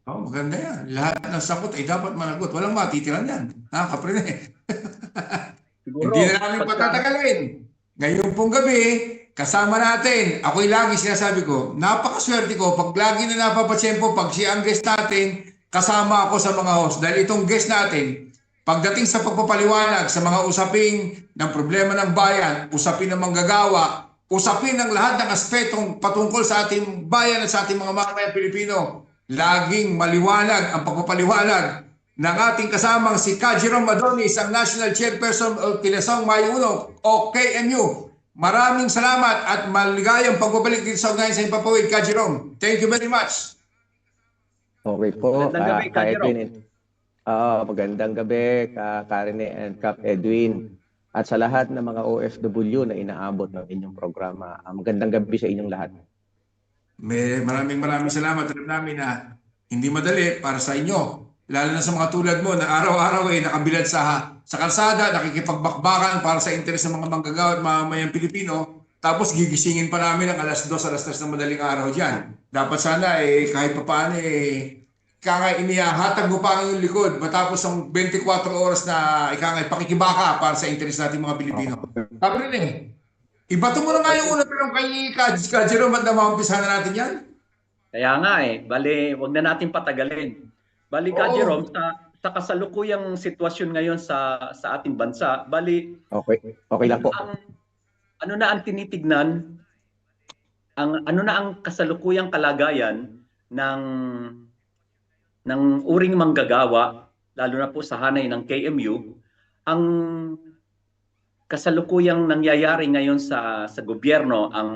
Oh, maganda yan. Lahat ng sakot ay dapat managot. Walang matitiran yan. Ha, kapre? Hindi na Siguro, namin pagka, patatagalin. Ngayon pong gabi, kasama natin. Ako'y lagi sinasabi ko, napakaswerte ko pag lagi na napapatsyempo, pag siya ang guest natin, kasama ako sa mga host. Dahil itong guest natin, pagdating sa pagpapaliwanag sa mga usaping ng problema ng bayan, usapin ng manggagawa, usapin ng lahat ng aspetong patungkol sa ating bayan at sa ating mga mamamayang Pilipino, laging maliwanag ang pagpapaliwanag ng ating kasamang si Jerome Madonis, ang National Chairperson of Kilasong Mayuno o KMU. Maraming salamat at maligayang pagbabalik dito sa Ugnayan sa Himpapawid, Jerome. Thank you very much. Okay po, magandang gabi, Ka Jerome. Edwin. Magandang gabi, Karine and Kap Edwin. At sa lahat ng mga OFW na inaabot ng inyong programa, magandang gabi sa inyong lahat. Maraming salamat. Alam namin na hindi madali para sa inyo. Lalo na sa mga tulad mo na araw-araw ay nakabilad sa kalsada, nakikipagbakbakan para sa interes ng mga manggagawa at mamamayang Pilipino. Tapos gigisingin pa namin ang alas 2, alas 3 ng madaling araw dyan. Dapat sana kahit pa paano inihahatag mo pa ang iyong likod matapos ang 24 oras na pakikibaka para sa interes natin mga Pilipino. Sabi rin ibato mo na nga yung una pero kay Jerome at namampisahan na natin yan. Kaya nga bali, wag na natin patagalin. Bali, Jerome, sa kasalukuyang sitwasyon ngayon sa ating bansa, bali, okay lang po. Ano na ang tinitignan, ano na ang kasalukuyang kalagayan ng uring manggagawa, lalo na po sa hanay ng KMU, ang kasalukuyang nangyayari ngayon sa gobyerno, ang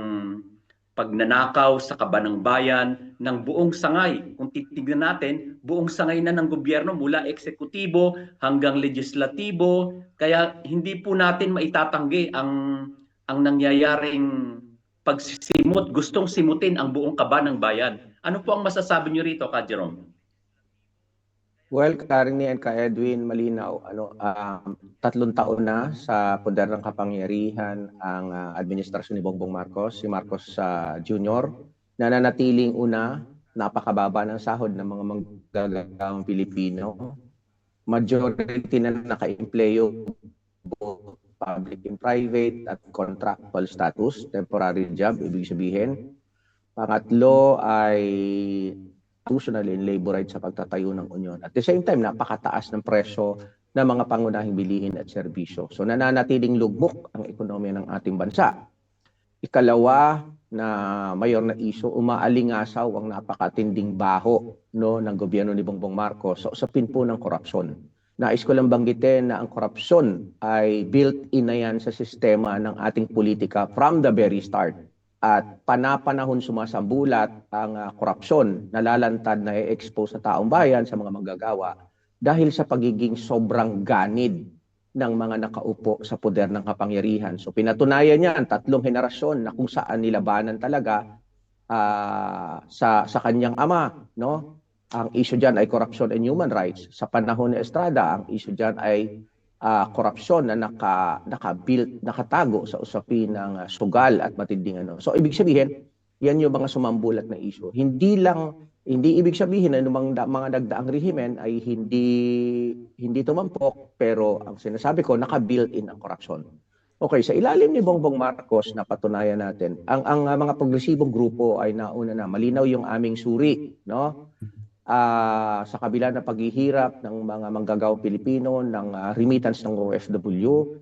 pagnanakaw sa kaban ng bayan ng buong sangay. Kung titignan natin, buong sangay na ng gobyerno mula eksekutibo hanggang legislatibo. Kaya hindi po natin maitatanggi ang nangyayaring pagsisimot, gustong simutin ang buong kaban ng bayan. Ano po ang masasabi niyo rito, Ka Jerome? Well, Karine and Ka Edwin, malinaw, 3 taon na sa poder ng kapangyarihan ang administrasyon ni Bongbong Marcos, si Marcos Jr., nananatiling napakababa ng sahod ng mga manggagawang Pilipino. Majority na naka-empleyo, public and private at contractual status, temporary job, ibig sabihin. Pangatlo ay constitutional and labor rights sa pagtatayo ng union. At the same time, napakataas ng presyo ng mga pangunahing bilihin at serbisyo. So nananatiling lugmok ang ekonomiya ng ating bansa. Ikalawa na mayor na isyu, umaalingasaw ang napakatinding baho ng gobyerno ni Bongbong Marcos sa usapin po ng korupsyon. Nais ko lang banggitin na ang korupsyon ay built-in na yan sa sistema ng ating politika from the very start. At panapanahon sumasambulat ang korupsyon, nalalantad na i-expose sa taong bayan, sa mga manggagawa, dahil sa pagiging sobrang ganid ng mga nakaupo sa poder ng kapangyarihan. So pinatunayan niya ang 3 henerasyon na kung saan nilabanan talaga sa kanyang ama. No? Ang issue dyan ay corruption and human rights. Sa panahon ni Estrada, ang issue dyan ay korupsyon na nakatago sa usapin ng sugal at matinding ano. So ibig sabihin, yan yung mga sumambulat na issue. Hindi ibig sabihin na mga nagdaang rehimen ay hindi tumampok, pero ang sinasabi ko, naka-built-in ang korupsyon. Okay, sa ilalim ni Bongbong Marcos, napatunayan natin, ang mga progresibong grupo ay nauna na. Malinaw yung aming suri, no? Sa kabila ng paghihirap ng mga manggagawang Pilipino ng remittance ng OFW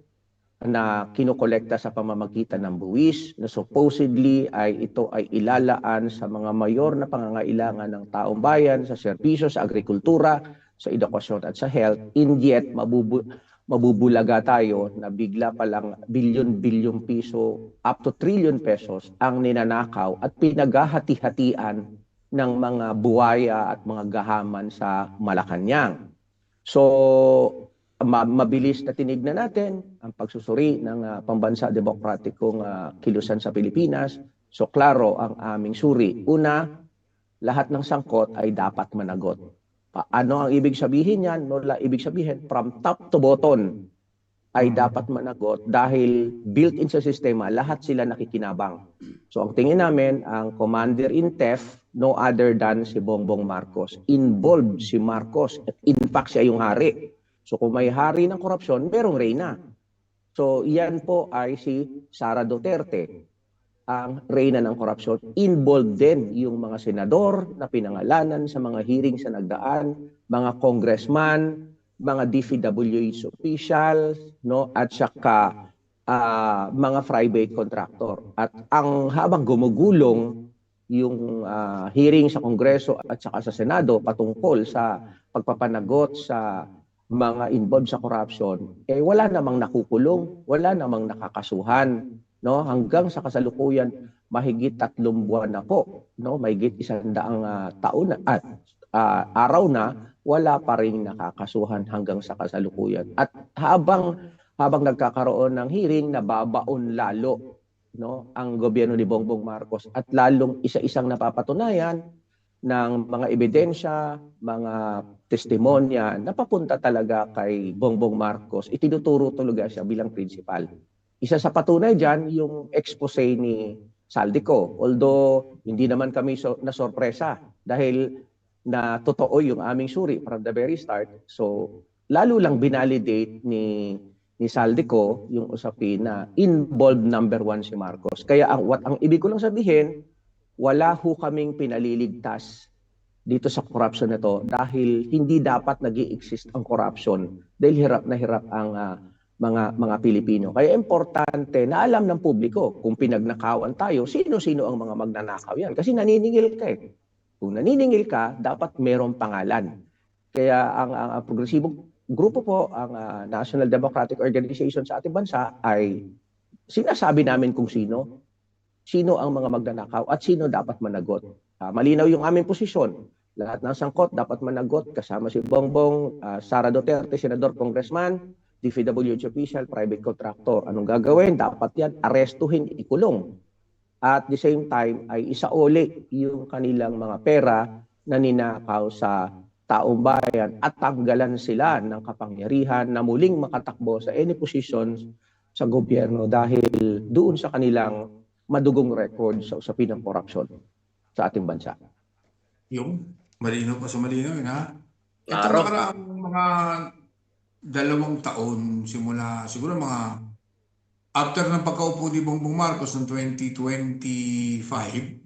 na kinokolekta sa pamamagitan ng buwis na supposedly ito ay ilalaan sa mga mayor na pangangailangan ng taong bayan, sa serbisyo, sa agrikultura, sa edukasyon at sa health. Yet mabubulaga tayo na bigla palang bilyon-bilyong piso up to trillion pesos ang ninanakaw at pinaghahati-hatian ng mga buwaya at mga gahaman sa Malacanang. So, mabilis na tinignan natin ang pagsusuri ng pambansa demokratikong kilusan sa Pilipinas. So, klaro ang aming suri. Una, lahat ng sangkot ay dapat managot. Ano ang ibig sabihin yan? Ibig sabihin, from top to bottom ay dapat managot dahil built-in sa sistema, lahat sila nakikinabang. So, ang tingin namin, ang commander in theft, no other than si Bongbong Marcos. Involved si Marcos. At in fact, siya yung hari. So kung may hari ng korupsyon, merong reyna. So yan po ay si Sara Duterte, ang reyna ng korupsyon. Involved din yung mga senador na pinangalanan sa mga hearing sa nagdaan, mga congressman, mga DPWH officials, no, at saka mga private contractor. At ang habang gumugulong yung hearing sa Kongreso at saka sa Senado patungkol sa pagpapanagot sa mga involved sa corruption, wala namang nakukulong, wala namang nakakasuhan, no? Hanggang sa kasalukuyan, mahigit 3 buwan na po, no? Mahigit 100 taon na, at araw na, wala pa rin nakakasuhan hanggang sa kasalukuyan. At habang nagkakaroon ng hearing, nababaon lalo, no, ang gobyerno ni Bongbong Marcos, at lalong isa-isang napapatunayan ng mga ebidensya, mga testimonya na papunta talaga kay Bongbong Marcos. Itinuturo talaga siya bilang principal. Isa sa patunay dyan, yung expose ni Saldico. Although hindi naman kami nasorpresa dahil na totoo yung aming suri from the very start. So lalo lang binalidate ni Saldico yung usapin na involved number 1 si Marcos. Kaya ang ibig ko lang sabihin, wala ho kaming pinaliligtas dito sa corruption na to dahil hindi dapat nag-i-exist ang corruption dahil hirap na hirap ang mga Pilipino. Kaya importante na alam ng publiko kung pinagnakawan tayo, sino-sino ang mga magnanakaw yan. Kasi naniningil ka eh. Kung naniningil ka, dapat merong pangalan. Kaya ang progresibong grupo po, ang National Democratic Organization sa ating bansa ay sinasabi namin kung sino ang mga magnanakaw at sino dapat managot. Malinaw yung aming posisyon. Lahat ng sangkot dapat managot kasama si Bongbong, Sara Duterte, Senador, Congressman, DPWH official, private contractor. Anong gagawin? Dapat yan arestuhin, ikulong. At the same time ay isauli yung kanilang mga pera na ninakaw sa taong bayan at tanggalan sila ng kapangyarihan na muling makatakbo sa any positions sa gobyerno dahil doon sa kanilang madugong record sa usapin ng korupsyon sa ating bansa. Yung malinaw pa sa malinaw yun, ha? Ito Klaro. nakaraang mga 2 taon simula siguro mga after ng pagkaupo ni Bongbong Marcos noong 2025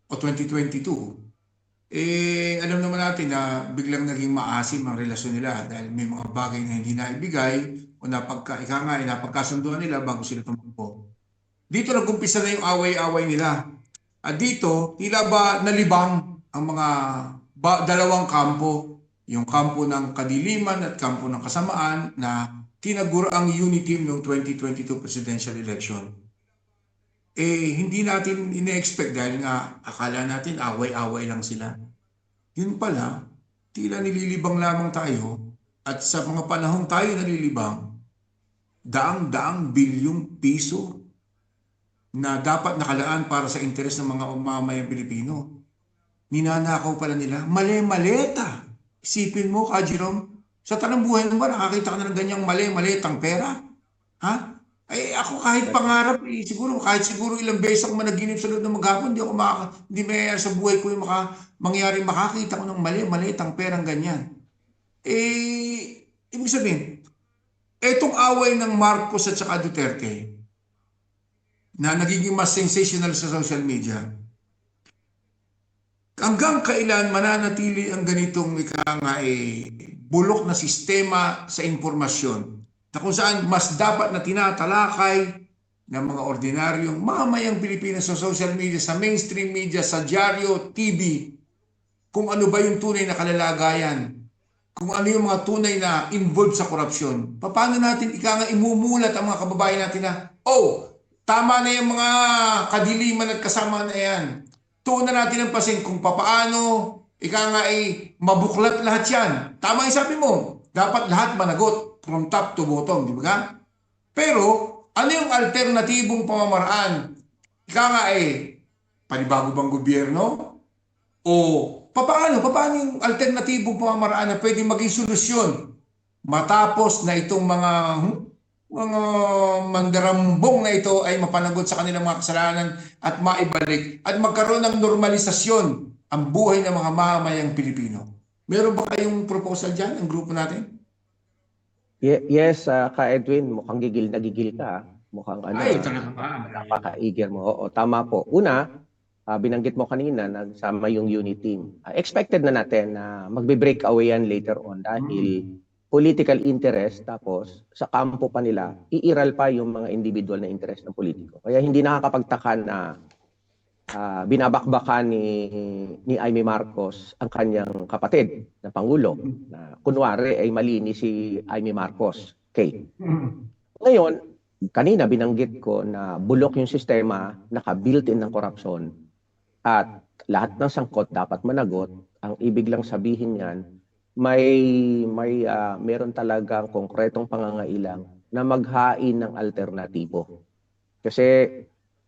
o 2022, alam naman natin na biglang naging maasim ang relasyon nila dahil may mga bagay na hindi naibigay o napagkasunduan nila bago sila tumakbo. Dito nag-umpisa na yung away-away nila. At dito, tila ba nalibang ang mga dalawang kampo, yung kampo ng kadiliman at kampo ng kasamaan na tinagura ang unity team noong 2022 presidential election. Hindi natin ine-expect dahil nga akala natin away-away lang sila. Yun pala, tila nililibang lamang tayo at sa mga panahong tayo nalilibang, daang-daang bilyong piso na dapat nakalaan para sa interes ng mga mamamayang Pilipino. Ninanakaw pala nila. Mali-maleta. Isipin mo, Ka Jerome, sa tanang buhay mo ba nakakita ka na ng ganyang mali-maletang pera? Ha? Ako kahit pangarap, siguro ilang beses ako managinip sa loob ng maghapon, hindi mayayari sa buhay ko yung mangyari makakita ko ng mali-maletang perang ganyan. Ibig sabihin, etong away ng Marcos at saka Duterte, na nagiging mas sensational sa social media, hanggang kailan mananatili ang ganitong bulok na sistema sa impormasyon na kung saan mas dapat na tinatalakay ng mga ordinaryong mamamayang Pilipinas sa social media, sa mainstream media, sa dyaryo, TV, kung ano ba yung tunay na kalalagayan, kung ano yung mga tunay na involved sa korupsyon. Paano natin imumulat ang mga kababayan natin na, tama na yung mga kadiliman at kasama na yan. Tuunan natin ang pasin kung papaano, mabuklat lahat yan. Tama yung sabi mo, dapat lahat managot from top to bottom, di ba? Pero, ano yung alternatibong pamamaraan? Panibago bang gobyerno? O paano yung alternatibong pamamaraan na pwede maging solusyon matapos na itong mga mga mandarambong na ito ay mapanagot sa kanilang mga kasalanan at maibalik at magkaroon ng normalisasyon ang buhay ng mga mamamayang Pilipino. Meron ba kayong proposal dyan, ang grupo natin? Yes, Ka Edwin, mukhang gigil na gigil ka. Mukhang Ay, talaga ba? napaka-eager mo. Oo, tama po. Una, binanggit mo kanina, nagsama yung unit team. Expected na natin na magbe-break away yan later on dahil political interest, tapos sa kampo pa nila, iiral pa yung mga individual na interest ng politiko. Kaya hindi nakakapagtaka na binabakbakan ni Aimee Marcos ang kanyang kapatid na Pangulo. Na kunwari ay malinis si Aimee Marcos. Okay. Ngayon, kanina binanggit ko na bulok yung sistema, naka-built-in ng korupsyon, at lahat ng sangkot dapat managot. Ang ibig lang sabihin niyan, meron talagang konkretong pangangailang na maghain ng alternatibo. Kasi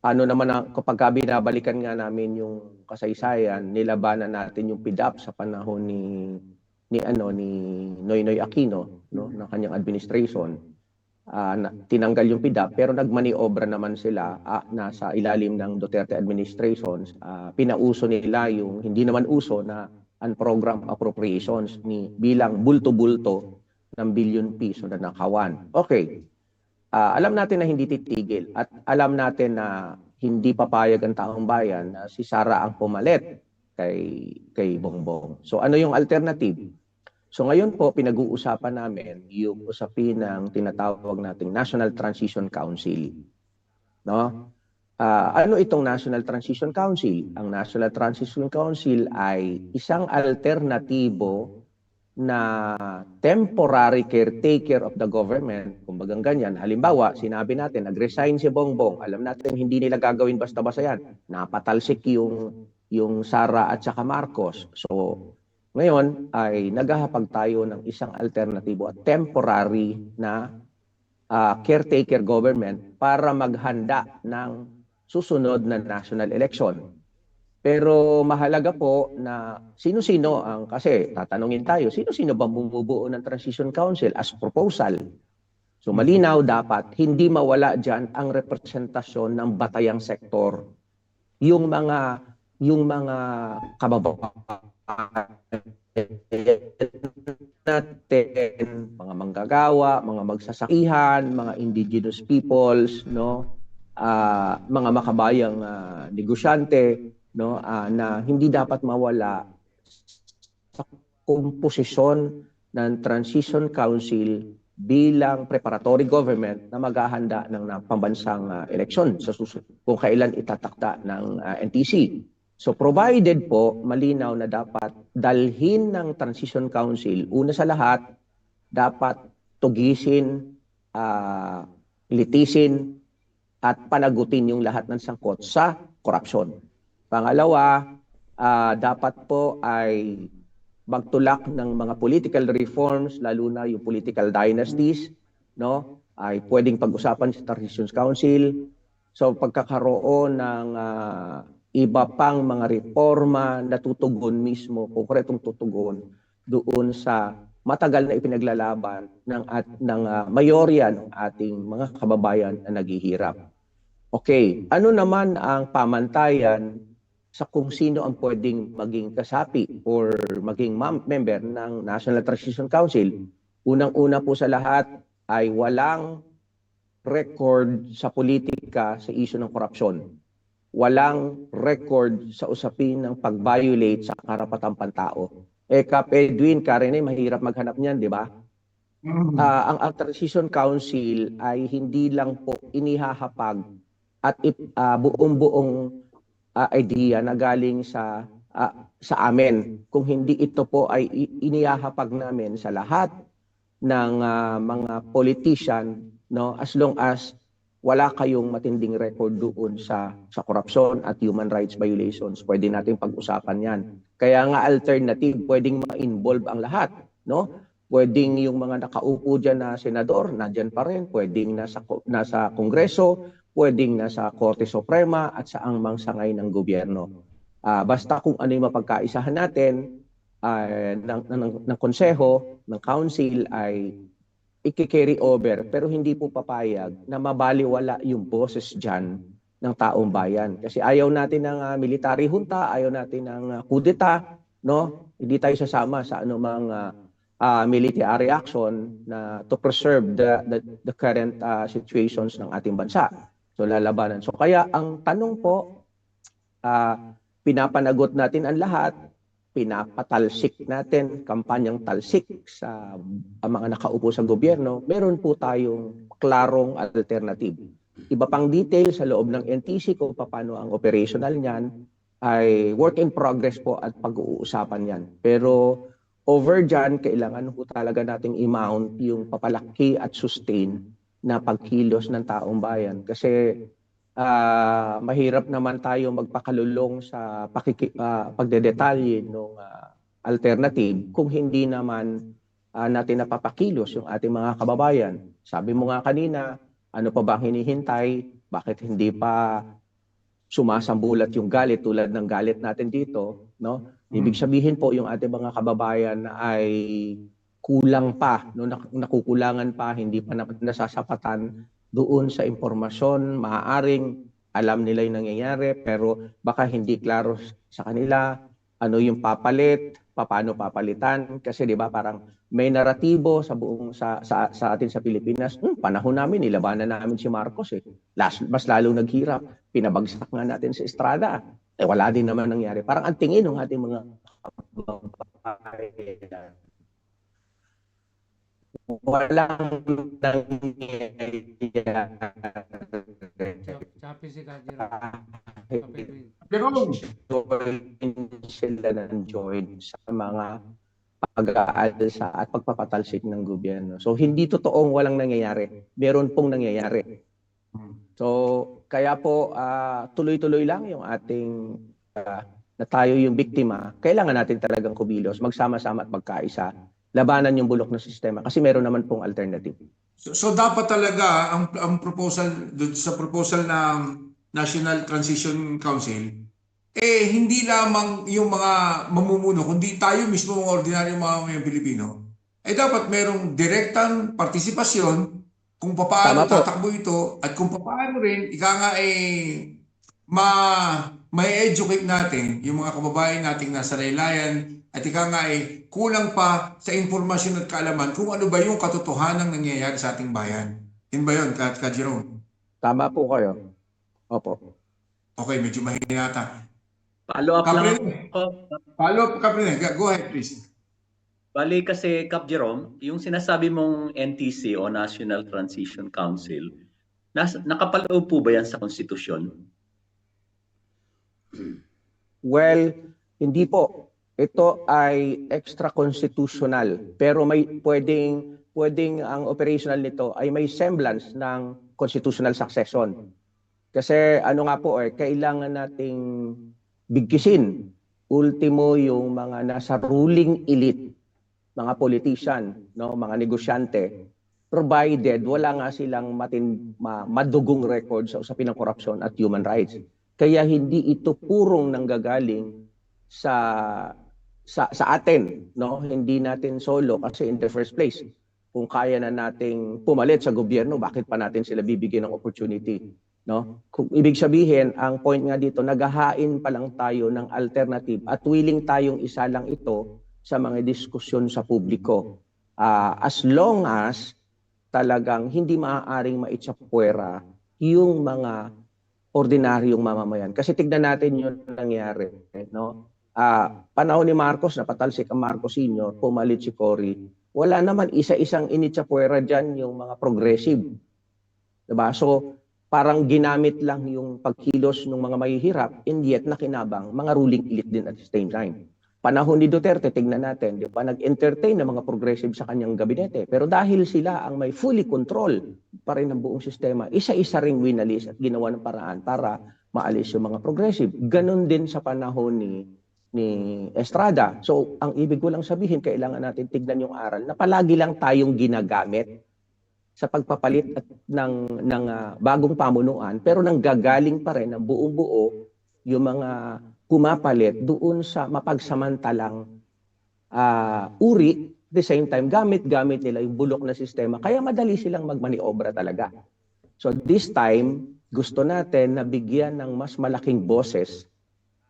ano naman kapag binabalikan nga namin yung kasaysayan, nilabanan natin yung PDAP sa panahon ni Noynoy Aquino, no, ng kanyang administration. Tinanggal yung PDAP pero nagmaniobra naman sila nasa ilalim ng Duterte administrations. Pinauso nila yung hindi naman uso na unprogrammed appropriations bilang bulto-bulto ng bilyon piso na nakawan. Okay. Alam natin na hindi titigil at alam natin na hindi papayag ang taong bayan na si Sara ang pumalit kay Bongbong. So ano yung alternative? So ngayon po pinag-uusapan namin yung usapin ng tinatawag nating National Transition Council. No? Ano itong National Transition Council? Ang National Transition Council ay isang alternatibo na temporary caretaker of the government, kumbagang ganyan. Halimbawa, sinabi natin, nag-resign si Bongbong. Alam natin, hindi nila gagawin basta-basta yan. Napatalsik yung Sara at saka Marcos. So, ngayon ay naghahapag tayo ng isang alternatibo at temporary na caretaker government para maghanda ng susunod na national election. Pero mahalaga po na sino-sino kasi tatanungin tayo, sino-sino ba bumubuo ng Transition Council as proposal? So malinaw dapat, hindi mawala dyan ang representasyon ng batayang sektor. Yung mga kababayan natin, mga manggagawa, mga magsasakihan, mga indigenous peoples, no? Mga makabayang negosyante, no, na hindi dapat mawala sa komposisyon ng Transition Council bilang preparatory government na maghahanda ng pambansang eleksyon kung kailan itatakda ng NTC. So provided po malinaw na dapat dalhin ng Transition Council, una sa lahat dapat tugisin, litisin at panagutin yung lahat ng sangkot sa korupsyon. Pangalawa, dapat po ay magtulak ng mga political reforms, lalo na yung political dynasties, no? Ay pwedeng pag-usapan sa Transition Council. So pagkakaroon ng iba pang mga reforma na tutugon mismo, konkretong tutugon doon sa matagal na ipinaglalaban ng mayorya ng ating mga kababayan na naghihirap. Okay, ano naman ang pamantayan sa kung sino ang pwedeng maging kasapi or maging member ng National Transition Council? Unang-una po sa lahat ay walang record sa politika sa issue ng korupsyon. Walang record sa usapin ng pag-violate sa karapatang pantao. Kap Edwin, Karen, mahirap maghanap niyan, di ba? Ang Transition Council ay hindi lang po inihahapag at buong-buong idea na galing sa amin. Kung hindi ito po ay inihahapag namin sa lahat ng mga politician, no, as long as wala kayong matinding record doon sa korupsyon at human rights violations, pwede natin pag-usapan yan. Kaya nga alternative, pwedeng ma-involve ang lahat, no? Pwedeng yung mga nakaupo dyan na senador, nandyan pa rin. Pwedeng nasa Kongreso, pwedeng nasa Korte Suprema at sa angmang sangay ng gobyerno. Basta kung ano yung mapagkaisahan natin ng konseho, ng council ay i-carry over pero hindi po papayag na mabaliwala yung boses dyan ng taong bayan. Kasi ayaw natin ng military junta, ayaw natin ng kudeta, no? Hindi tayo sasama sa anumang military action na to preserve the current situations ng ating bansa. So lalabanan. So kaya ang tanong po, pinapanagot natin ang lahat, pinapatalsik natin, kampanyang talsik sa mga nakaupo sa gobyerno, meron po tayong klarong alternative. Iba pang detail sa loob ng NTC kung paano ang operational niyan ay work in progress po at pag-uusapan yan. Pero over dyan, kailangan po talaga nating i-mount yung papalaki at sustain na pagkilos ng taong bayan. Kasi mahirap naman tayo magpakalulong sa pagdedetalye ng alternative kung hindi naman natin napapakilos yung ating mga kababayan. Sabi mo nga kanina, ano pa ba hinihintay? Bakit hindi pa sumasambulat yung galit tulad ng galit natin dito? No? Ibig sabihin po yung ating mga kababayan ay kulang pa, no? Nakukulangan pa, hindi pa nasasapatan doon sa impormasyon, maaaring alam nila yung nangyayari pero baka hindi klaro sa kanila ano yung papalit, paano papalitan kasi 'di ba parang may naratibo sa buong sa atin sa Pilipinas, panahon namin nilabanan namin si Marcos mas lalong naghirap, pinabagsak nga natin sa estrada. Wala din naman nangyari. Parang ang tingin ng ating mga walang nangyayari. Chapi si Kajiro. Jerome, Sila ng join sa mga pag-aalsa at pagpapatalsik ng gobyerno. So hindi totoong walang nangyayari. Meron pong nangyayari. So kaya po tuloy-tuloy lang yung ating na tayo yung biktima. Kailangan natin talagang kumilos, magsama-sama at magkaisa. Labanan yung bulok ng sistema kasi meron naman pong alternative. so dapat talaga ang proposal sa proposal ng National Transition Council hindi lamang yung mga mamumuno kundi tayo mismo mga ordinaryong mga Pilipino dapat merong direktang partisipasyon kung paano tatakbo ito at kung paano rin ma-educate natin yung mga kababayan nating nasa laylayan at kulang pa sa impormasyon at kaalaman kung ano ba yung katotohanan nangyayari sa ating bayan. Yun ba yun, Jerome? Tama po kayo. Opo. Okay, medyo mahina yata. Follow up lang Kapre, ako. follow up, Kapre. Go ahead, please. Bali kasi, Cap Jerome, yung sinasabi mong NTC o National Transition Council, nakapaloob po ba yan sa konstitusyon? Well, hindi po. Ito ay extra-constitutional. Pero may pwedeng ang operational nito ay may semblance ng constitutional succession. Kasi ano nga po kailangan nating bigkisin. Ultimo yung mga nasa ruling elite, mga politician, no, mga negosyante, provided wala nga silang madugong record sa usapin ng korupsyon at human rights. Kaya hindi ito purong nanggagaling sa atin, no? Hindi natin solo kasi in the first place, kung kaya na nating pumalit sa gobyerno, bakit pa natin sila bibigyan ng opportunity, no? Kung ibig sabihin, ang point nga dito, naghahain pa lang tayo ng alternative at willing tayong isa lang ito sa mga diskusyon sa publiko. As long as talagang hindi maaaring maitsapwera yung mga ordinaryong mamamayan. Kasi tignan natin yung nangyari, no? Panahon ni Marcos, napatalsik ang Marcos Sr., pumalit si Cory. Wala naman isa-isang initsapwera dyan yung mga progressive. Diba? So, parang ginamit lang yung pagkilos ng mga mahihirap and yet nakinabang mga ruling elite din at the same time. Panahon ni Duterte, tignan natin, di ba, nag-entertain ng mga progressive sa kanyang gabinete. Pero dahil sila ang may fully control pa rin ng buong sistema, isa-isa ring winalis at ginawa ng paraan para maalis yung mga progressive. Ganon din sa panahon ni Estrada. So, ang ibig ko lang sabihin, kailangan natin tignan yung aral na palagi lang tayong ginagamit sa pagpapalit ng bagong pamunuan, pero nanggagaling pa rin ng buong buo yung mga pumapalit doon sa mapagsamantalang uri At the same time, gamit nila yung bulok na sistema, kaya madali silang magmaniobra talaga. So this time, gusto natin na bigyan ng mas malaking boses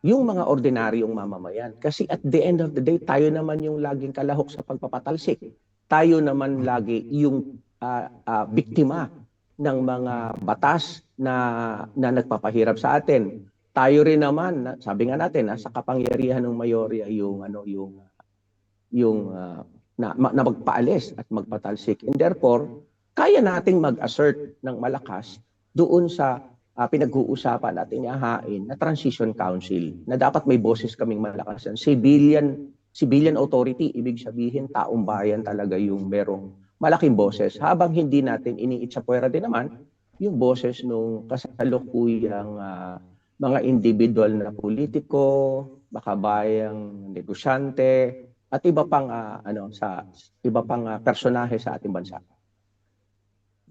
yung mga ordinaryong mamamayan. Kasi at the end of the day, tayo naman yung laging kalahok sa pagpapatalsik. Tayo naman lagi yung biktima ng mga batas na nagpapahirap sa atin. Tayo rin naman, sabi nga natin, sa kapangyarihan ng mayorya na magpaalis at magpatalsik. And therefore, kaya nating mag-assert ng malakas doon sa pinag-uusapan natin ihahain na Transition Council na dapat may boses kaming malakas. Civilian authority, ibig sabihin taong bayan talaga yung merong malaking boses. Habang hindi natin iniit sa puwera din naman yung boses ng kasalukuyang mga individual na politiko, makabayang negosyante, at iba pang personahe sa ating bansa.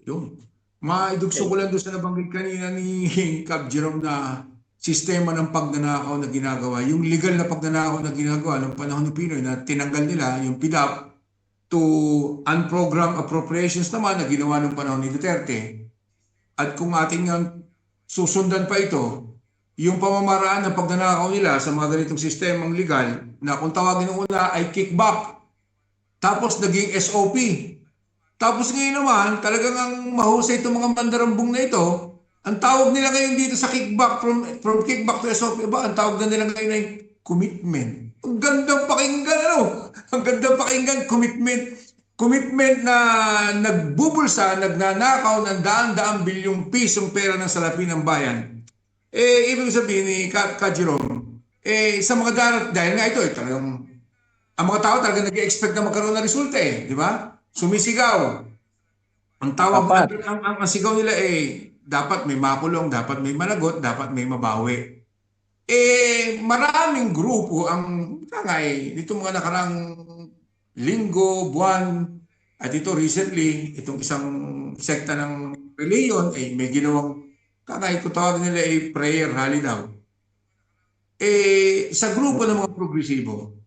Yun. Maidugso ko lang doon sa nabanggit kanina ni Cap Jerome na sistema ng pagnanakaw na ginagawa. Yung legal na pagnanakaw na ginagawa ng panahon ng Pinoy na tinanggal nila yung PDAP to unprogrammed appropriations naman na ginawa ng panahon ni Duterte. At kung ating susundan pa ito, yung pamamaraan ng pagnanakaw nila sa mga ganitong sistemang legal na kung tawagin ng una ay kickback, tapos naging SOP. Tapos ngayon naman, talagang ang mahusay itong mga mandarambong na ito, ang tawag nila ngayon dito sa kickback, from kickback to SOP, ang tawag na nila ngayon ay commitment. Ang gandang pakinggan, Ang gandang pakinggan, commitment. Commitment na nagbubulsa, nagnanakaw ng daan-daang bilyong pisong pera ng salapi ng bayan. Ibig sabihin ni Ka Jerome, sa mga dahil nga ito, talagang, ang mga tao talagang nag-expect na magkaroon ng resulta di ba? Sumisigaw. Ang tawag, ang sigaw nila dapat may makulong, dapat may managot, dapat may mabawi. Maraming grupo ang dito mga nakarang linggo, buwan, at ito recently, itong isang sekta ng reliyon may ginawang kung tawag nila prayer rally daw. Sa grupo ng mga progresibo,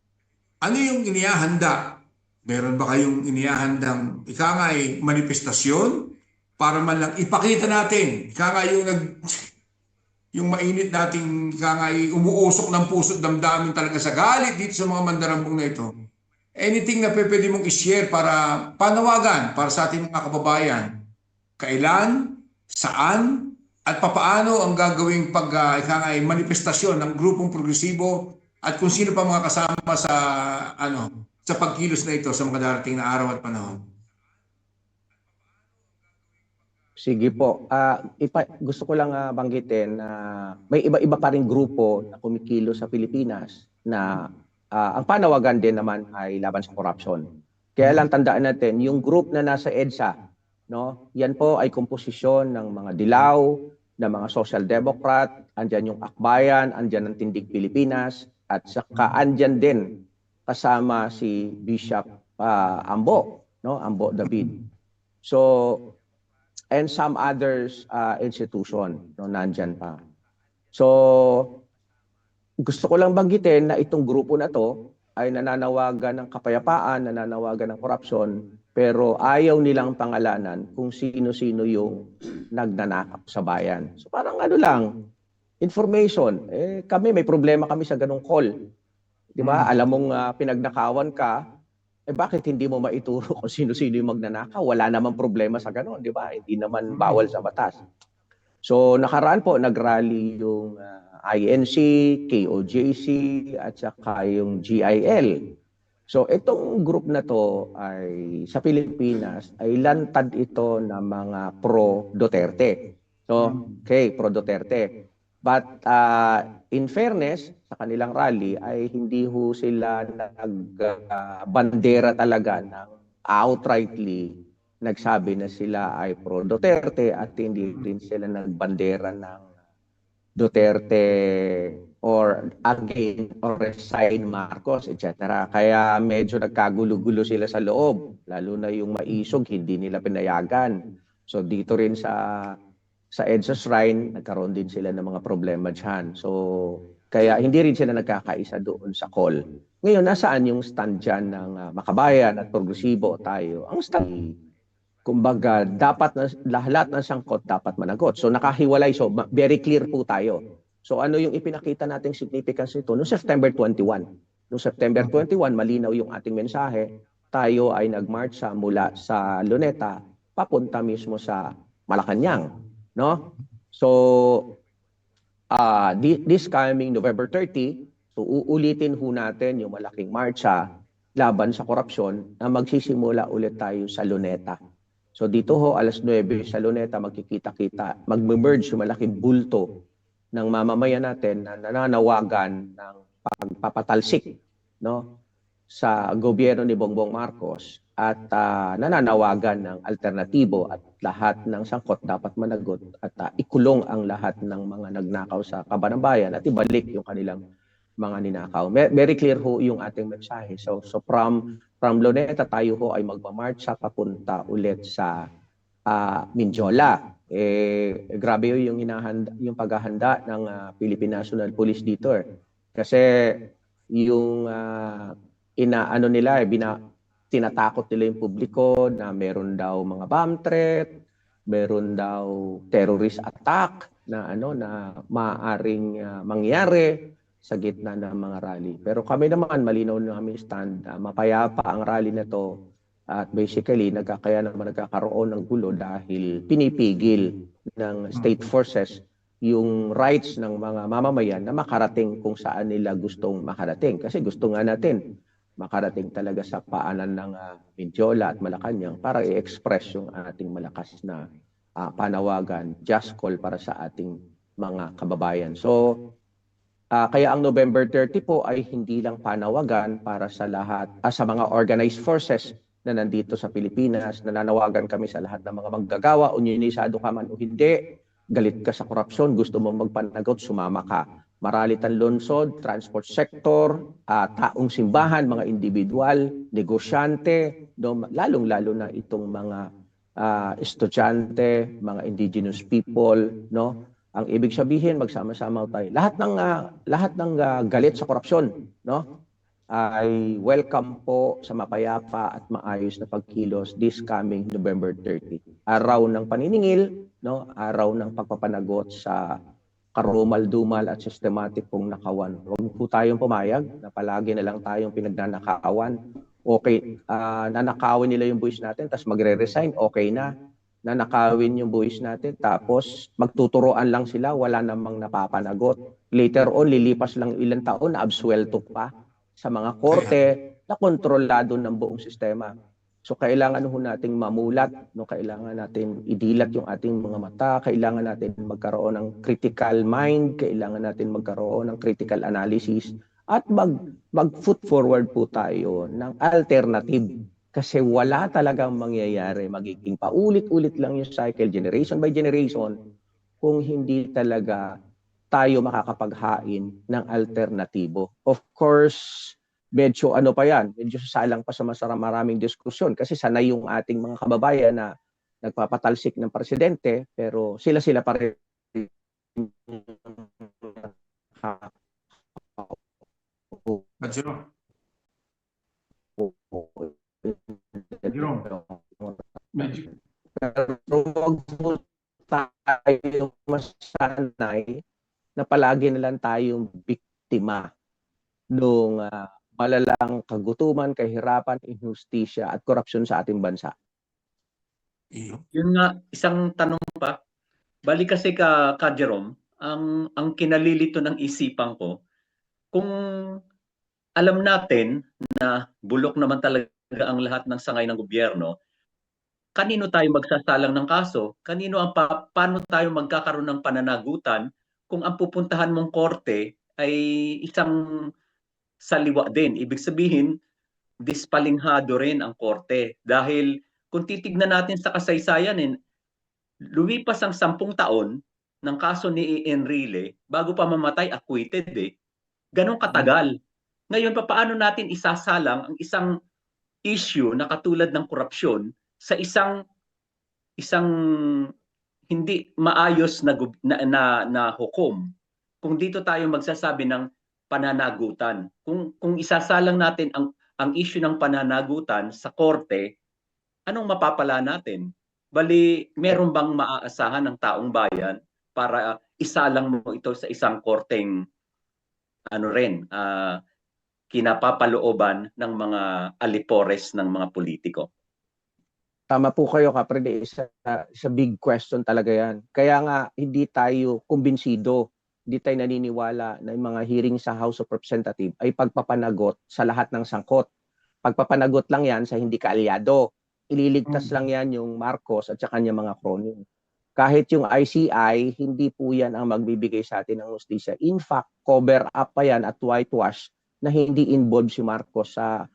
ano yung inihahanda? Meron ba kayong inihahandang manifestasyon para man lang ipakita natin? Yung mainit nating umuusok ng puso't damdamin talaga sa galit dito sa mga mandarambong na ito. Anything na pwede mong i-share para panawagan para sa ating mga kababayan? Kailan, saan, at papaano ang gagawing manifestasyon ng grupong progresibo at kung sino pa mga kasama sa pagkilos na ito sa mga darating na araw at panahon? Sige po. Gusto ko lang banggitin na may iba-iba pa ring grupo na kumikilos sa Pilipinas na ang panawagan din naman ay laban sa corruption. Kaya lang tandaan natin, yung group na nasa EDSA, yan po ay komposisyon ng mga dilaw, ng mga social democrat, andyan yung Akbayan, andyan ang Tindig Pilipinas, at saka andyan din kasama si Bishop Ambo, Ambo David. So, and some others institution, nandyan pa. So, gusto ko lang banggitin na itong grupo na to ay nananawagan ng kapayapaan, nananawagan ng korupsyon, pero ayaw nilang pangalanan kung sino-sino yung nagnanakaw sa bayan. So parang information. Kami, may problema kami sa ganong call. Di ba? Alam mong pinagnakawan ka, bakit hindi mo maituro kung sino-sino yung magnanakaw? Wala namang problema sa ganon, di ba? Hindi naman bawal sa batas. So nakaraan po, nagrally yung INC, KOJC, at saka yung GIL. So itong group na to ay sa Pilipinas ay lantad ito na mga pro-Duterte. So, okay, pro-Duterte. But in fairness, sa kanilang rally ay hindi ho sila nagbandera talaga ng outrightly nagsabi na sila ay pro-Duterte at hindi rin sila nagbandera ng Duterte or again or resign Marcos, etc. Kaya medyo nagkagulo-gulo sila sa loob, lalo na yung maisog, hindi nila pinayagan. So dito rin sa EDSA Shrine, nagkaroon din sila ng mga problema dyan. So kaya hindi rin sila nagkakaisa doon sa call. Ngayon, nasaan yung stand dyan ng makabayan at progresibo tayo? Ang stand, kumbaga, dapat na, lahat ng sangkot dapat managot. So nakahiwalay, so very clear po tayo. So ano yung ipinakita nating significance nito? Noong September 21. Noong September 21, malinaw yung ating mensahe. Tayo ay nagmarcha mula sa Luneta papunta mismo sa Malacanang, no? So this coming November 30, so uulitin ho natin yung malaking marcha laban sa korupsyon na magsisimula ulit tayo sa Luneta. So dito ho, alas 9 sa Luneta, magkikita-kita, mag-merge yung malaking bulto ng mamamayan natin na nananawagan ng pagpapatalsik, no, sa gobyerno ni Bongbong Marcos at nananawagan ng alternatibo at lahat ng sangkot dapat managot at ikulong ang lahat ng mga nagnakaw sa kaban ng bayan at ibalik yung kanilang mga ninakaw. Very clear ho yung ating mensahe. So from Luneta, tayo ho ay magmamarcha papunta ulit sa Mindiola. Grabe yung yung paghahanda ng Philippine National Police dito. Kasi yung tinatakot nila yung publiko na meron daw mga bomb threat, meron daw terrorist attack na na maaring mangyari sa gitna ng mga rally. Pero kami naman, malinaw na kami stand, mapayapa ang rally na to at basically nagkakaroon ng gulo dahil pinipigil ng state forces yung rights ng mga mamamayan na makarating kung saan nila gustong makarating. Kasi gusto nga natin makarating talaga sa paanan ng Mindiola at Malacanang para i-express yung ating malakas na panawagan, just call para sa ating mga kababayan. So, kaya ang November 30 po ay hindi lang panawagan para sa lahat, sa mga organized forces na nandito sa Pilipinas. Nananawagan kami sa lahat ng mga manggagawa, unionisado ka man o hindi, galit ka sa korupsyon, gusto mo magpanagot, sumama ka. Maralitan lungsod, transport sector, taong simbahan, mga individual, negosyante, lalong-lalo na itong mga estudyante, mga indigenous people, no? Ang ibig sabihin, magsama-sama tayo. Lahat ng galit sa korupsyon, no, ay welcome po sa mapayapa at maayos na pagkilos this coming November 30. Araw ng paniningil, no, araw ng pagpapanagot sa karumal-dumal at systematic pong nakawan. Huwag po tayong pumayag na palagi na lang tayong pinagnanakawan. Okay, nanakawin nila yung buwis natin, tapos magre-resign, okay na. Nanakawin yung buwis natin, tapos magtuturoan lang sila, wala namang napapanagot. Later on, lilipas lang ilang taon, na-absuelto pa sa mga korte na kontrolado ng buong sistema. So kailangan ho nating mamulat, no, kailangan natin idilat yung ating mga mata, kailangan natin magkaroon ng critical mind, kailangan natin magkaroon ng critical analysis at mag-foot forward po tayo ng alternative. Kasi wala talagang mangyayari, magiging paulit-ulit lang yung cycle, generation by generation, kung hindi talaga tayo makakapaghain ng alternatibo. Of course, medyo medyo sasalang pa sa maraming diskusyon kasi sanay yung ating mga kababayan na nagpapatalsik ng presidente, pero sila pa rin Jerome, medyo. Pero wag po tayo masanay na palagi na lang tayong biktima ng malalang kagutuman, kahirapan, injustisya at korupsyon sa ating bansa. Yun nga, isang tanong pa. Bali kasi ka Jerome, ang kinalilito ng isipan ko, kung alam natin na bulok naman talaga ang lahat ng sangay ng gobyerno, kanino tayo magsasalang ng kaso? Paano tayo magkakaroon ng pananagutan kung ang pupuntahan mong korte ay isang saliwa din? Ibig sabihin, dispalinghado rin ang korte. Dahil kung titignan natin sa kasaysayan, lumipas ang 10 taon ng kaso ni Enrile bago pa mamatay, acquitted Ganon katagal. Ngayon, paano natin isasalang ang isang issue na katulad ng korupsyon sa isang hindi maayos na hukom kung dito tayo magsasabi ng pananagutan. Kung isasalang natin ang issue ng pananagutan sa korte, anong mapapala natin? Bali, meron bang maaasahan ng taong bayan para isalang mo ito sa isang korteng kinapapalooban ng mga alipores ng mga politiko? Tama po kayo, Kapre. Sa big question talaga yan. Kaya nga, hindi tayo kumbinsido, hindi tayo naniniwala na yung mga hearing sa House of Representatives ay pagpapanagot sa lahat ng sangkot. Pagpapanagot lang yan sa hindi kaalyado. Ililigtas lang yan yung Marcos at sa kanyang mga kroniyo. Kahit yung ICI, hindi po yan ang magbibigay sa atin ng hustisya. In fact, cover up pa yan at whitewash na hindi involved si Marcos sa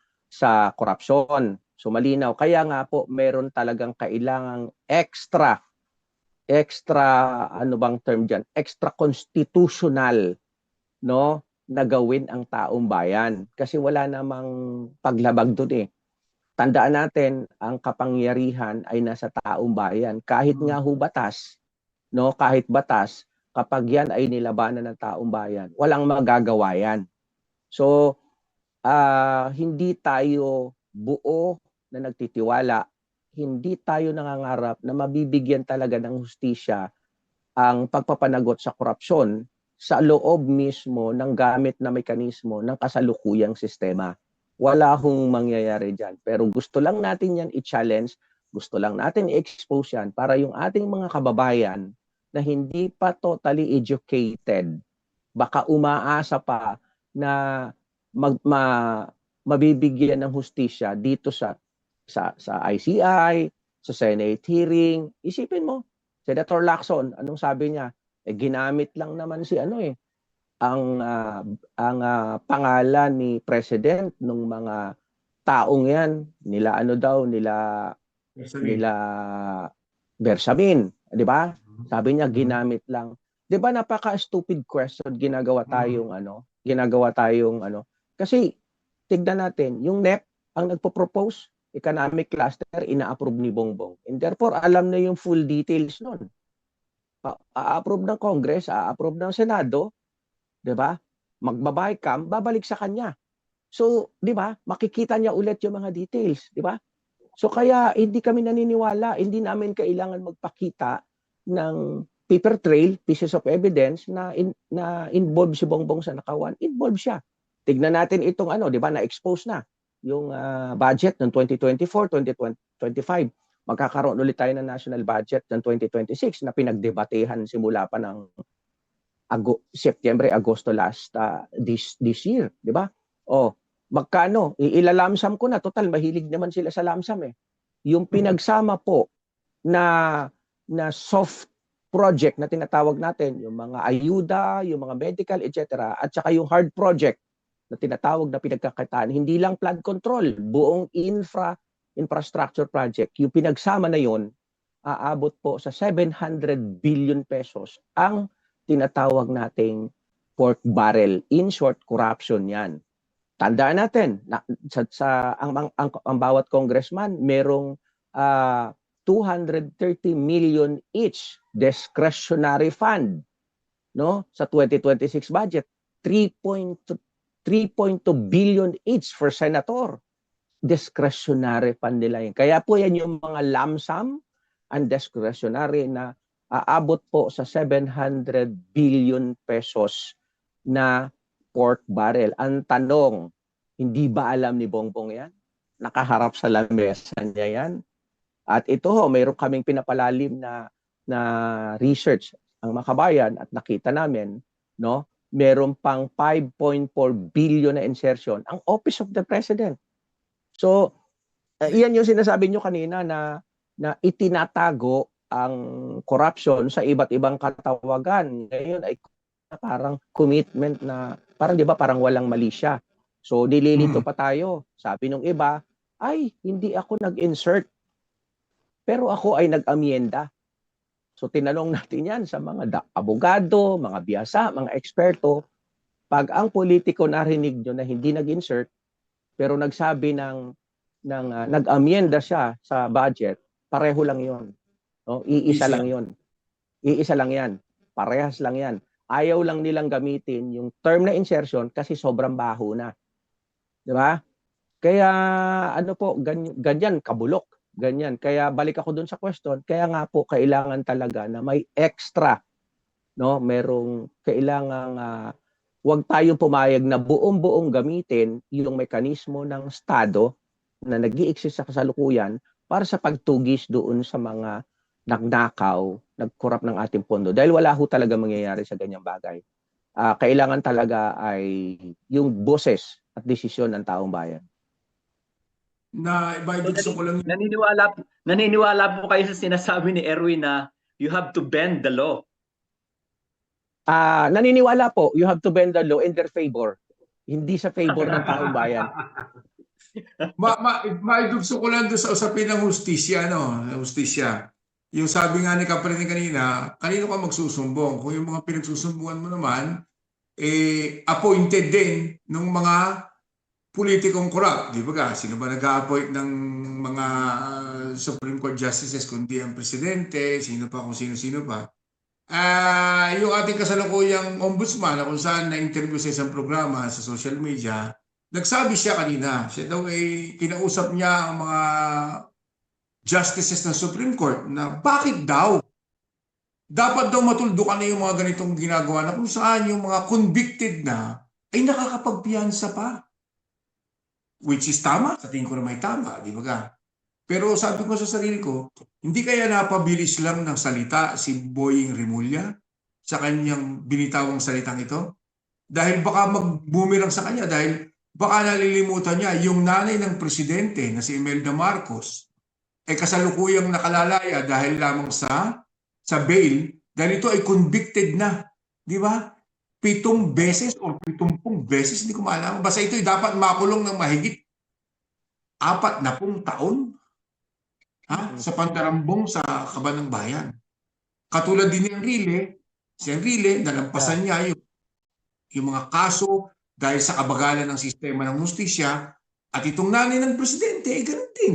korupsyon. So malinaw. Kaya nga po, meron talagang kailangang extra, ano bang term dyan? Extra constitutional, no? Na gawin ang taong bayan. Kasi wala namang paglabag doon eh. Tandaan natin, ang kapangyarihan ay nasa taong bayan. Kahit nga ho batas, no? Kahit batas, kapag yan ay nilabanan ng taong bayan, walang magagawa yan. So, hindi tayo buo na nagtitiwala, hindi tayo nangangarap na mabibigyan talaga ng hustisya ang pagpapanagot sa korupsyon sa loob mismo ng gamit na mekanismo ng kasalukuyang sistema. Wala hong mangyayari dyan. Pero gusto lang natin yan i-challenge, gusto lang natin i-expose yan para yung ating mga kababayan na hindi pa totally educated, baka umaasa pa na mabibigyan ng hustisya dito sa ICI, sa Senate hearing. Isipin mo, Senator Lacson, anong sabi niya? Ginamit lang naman si ang pangalan ni President ng mga taong yan, nila Bersamin, di ba? Sabi niya ginamit lang. Di ba napaka-stupid question ginagawa tayong kasi tignan natin, yung NEP ang nagpo-propose economic cluster, ina-approve ni Bongbong. And therefore, alam na yung full details nun. A-approve ng Congress, a-approve ng Senado, di ba? Magbabay-cam, babalik sa kanya. So, di ba? Makikita niya ulit yung mga details, di ba? So, kaya hindi kami naniniwala, hindi namin kailangan magpakita ng paper trail, pieces of evidence na involved si Bongbong sa nakawan. Involved siya. Tignan natin itong di ba, na-expose na yung budget ng 2024, 2025. Magkakaroon ulit tayo ng national budget ng 2026 na pinagdebatehan simula pa ng September, Agosto this year, di ba? Magkano? Ilalamsam ko na, total mahilig naman sila sa lamsam eh. Yung pinagsama po na soft project na tinatawag natin, yung mga ayuda, yung mga medical, etc. At saka yung hard project na tinatawag na pinagkakakitaan, hindi lang flood control, buong infrastructure project. Yung pinagsama na yon, aabot po sa 700 billion pesos ang tinatawag nating pork barrel. In short, corruption yan. Tandaan natin, ang bawat congressman merong 230 million each discretionary fund, no, sa 2026 budget. 3.2 billion each for senator. Discretionary fund nila yun. Kaya po yan yung mga lamsam and discretionary na aabot po sa 700 billion pesos na pork barrel. Ang tanong, hindi ba alam ni Bongbong yan? Nakaharap sa lamesa niya yan? At ito mayroon kaming pinapalalim na research ang makabayan at nakita namin, no? Meron pang 5.4 billion na insertion ang Office of the President. So, iyan yung sinasabi nyo kanina na itinatago ang corruption sa iba't ibang katawagan. Ngayon ay parang commitment na, parang di ba parang walang mali siya. So, nililito pa tayo. Sabi nung iba, ay, hindi ako nag-insert. Pero ako ay nag-amienda. So tinanong natin yan sa mga abogado, mga biyasa, mga eksperto. Pag ang politiko narinig nyo na hindi nag-insert, pero nagsabi nag-amienda siya sa budget, pareho lang yon. No? Iisa lang yon. Iisa lang yan. Parehas lang yan. ayaw lang nilang gamitin yung term na insertion kasi sobrang baho na. Di ba? Kaya ano po, ganyan, kabulok. Ganyan. Kaya balik ako dun sa question, kaya nga po kailangan talaga na may extra, no? Merong kailangang huwag tayong pumayag na buong-buong gamitin yung mekanismo ng Estado na nag-i-exist sa kasalukuyan para sa pagtugis doon sa mga nagnakaw, nagkorap ng ating pondo. Dahil wala ho talaga mangyayari sa ganyang bagay. Kailangan talaga ay yung boses at desisyon ng taong bayan. Na ibaidugso ko lang Naniniwala po kayo sa sinasabi ni Erwin na you have to bend the law. Naniniwala po, you have to bend the law in their favor. Hindi sa favor ng taong bayan. Maidugso ko lang doon sa usapin ng hustisya, no? Hustisya. Yung sabi nga ni Kapatid kanino ka magsusumbong? Kung yung mga pinagsusumbungan mo naman, appointed din ng mga politikong corrupt. Di ba ka? Sino ba nag-a-appoint ng mga Supreme Court Justices kundi ang Presidente? Sino pa kung sino-sino pa? Yung ating kasalukuyang ombudsman na kung saan na-interview sa isang programa sa social media, nagsabi siya kanina, siya daw ay kinausap niya ang mga justices ng Supreme Court na bakit daw dapat daw matuldukan na yung mga ganitong ginagawa na kung saan yung mga convicted na ay nakakapagpiyansa pa. Which is tama, sa tingin ko na may tama, di ba ka? Pero sabi ko sa sarili ko, hindi kaya napabilis lang ng salita si Boying Rimulya sa kanyang binitawang salitang ito? Dahil baka mag-boomerang sa kanya dahil baka nalilimutan niya yung nanay ng presidente na si Imelda Marcos ay kasalukuyang nakalalaya dahil lamang sa bail dahil ito ay convicted na. Di ba? 7 beses o 70 beses, hindi ko maalam. Basta ito ay dapat makulong ng mahigit 40 taon. Sa pandarambong sa kaban ng bayan. Katulad din ni Enrile, si Enrile, nalampasan niya yung mga kaso dahil sa kabagalan ng sistema ng hustisya at itong nanay ng presidente ay ganun din.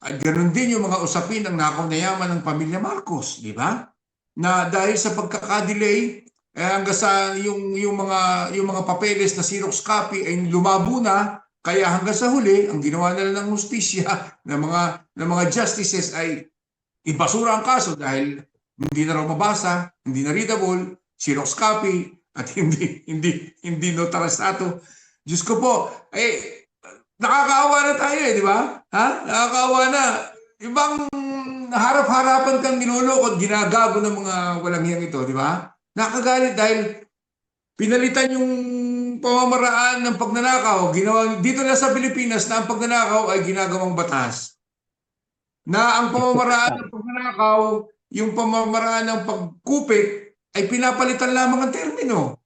At ganun din yung mga usapin ng nakaw na yaman ng pamilya Marcos, di ba? Na dahil sa pagkakadelay, hanggang sa yung mga papeles na Xerox copy ay lumabo na. Kaya hanggang sa huli, ang ginawa nila ng hustisya ng mga justices ay ibasura ang kaso dahil hindi na raw mabasa, hindi na readable, Xerox copy, at hindi notarisato. Diyos ko po, nakakaawa na tayo di ba? Nakakaawa na. Ibang harap-harapan kang niloloko at ginagago ng mga walang hiyang ito, di ba? Nakagalit dahil pinalitan yung pamamaraan ng pagnanakaw, ginawa dito na sa Pilipinas na ang pagnanakaw ay ginagawang batas. Na ang pamamaraan ng pagnanakaw, yung pamamaraan ng pagkupit ay pinapalitan lamang ang termino.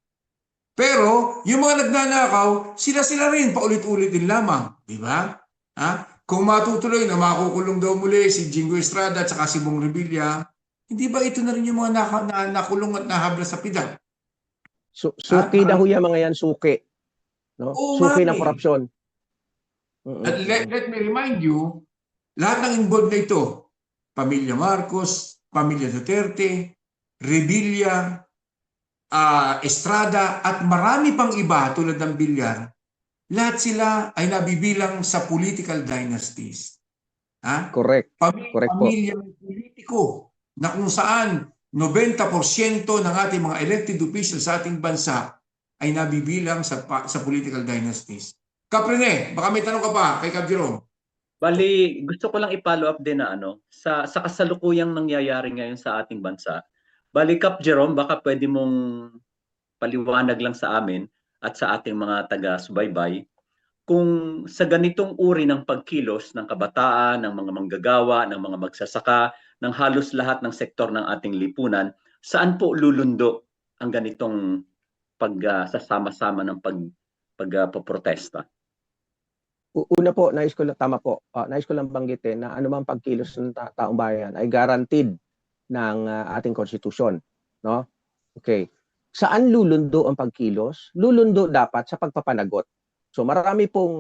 Pero yung mga nagnanakaw, sila rin paulit-ulit din lamang, di ba? Kung matutuloy na makukulong daw muli si Jingo Estrada at saka si Bong Revilla, hindi ba ito na rin yung mga nakulong at nahabla sa pidang? Suki na ho yan mga yan, suki. No? Suki ng korupsyon. At let me remind you, lahat ng involved na ito, Pamilya Marcos, Pamilya Duterte, Revilla, Estrada, at marami pang iba tulad ng Villar, lahat sila ay nabibilang sa political dynasties. Correct. Correct po. Pamilyang politiko na kung saan 90% ng ating mga elected officials sa ating bansa ay nabibilang sa political dynasties. Kaprine, baka may tanong ka pa kay Kap Jerome. Bali, gusto ko lang i-follow up din na sa kasalukuyang nangyayari ngayon sa ating bansa. Bali, Kap Jerome, baka pwede mong paliwanag lang sa amin at sa ating mga taga-subaybay kung sa ganitong uri ng pagkilos ng kabataan, ng mga manggagawa, ng mga magsasaka, ng halos lahat ng sektor ng ating lipunan, saan po lulundo ang ganitong pagsasama-sama ng pagpoprotesta? Una po, tama po. Nais ko lang banggitin na anumang pagkilos ng taong bayan ay guaranteed ng ating konstitusyon, no? Okay. Saan lulundo ang pagkilos? Lulundo dapat sa pagpapanagot. So marami po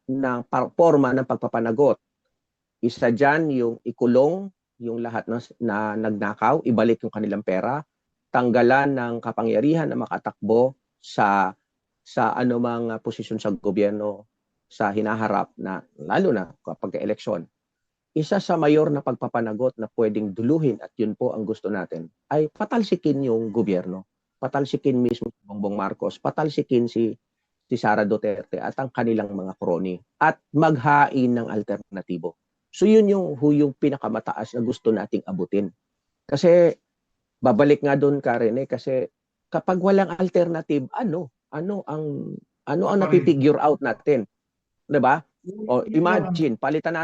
ng forma ng pagpapanagot. Isa diyan yung ikulong yung lahat na nagnakaw, ibalik yung kanilang pera, tanggalan ng kapangyarihan na makatakbo sa anumang posisyon sa gobyerno sa hinaharap na lalo na kapag eleksyon. Isa sa mayor na pagpapanagot na pwedeng duluhin at yun po ang gusto natin ay patalsikin yung gobyerno. Patalsikin mismo si Bongbong Marcos, patalsikin si Sara Duterte at ang kanilang mga kroni at maghain ng alternatibo. So yun yung pinakamataas na gusto nating abutin. Kasi babalik nga doon Karen kasi kapag walang alternative, ano ang napipigure out natin? 'Di ba? O imagine, palitan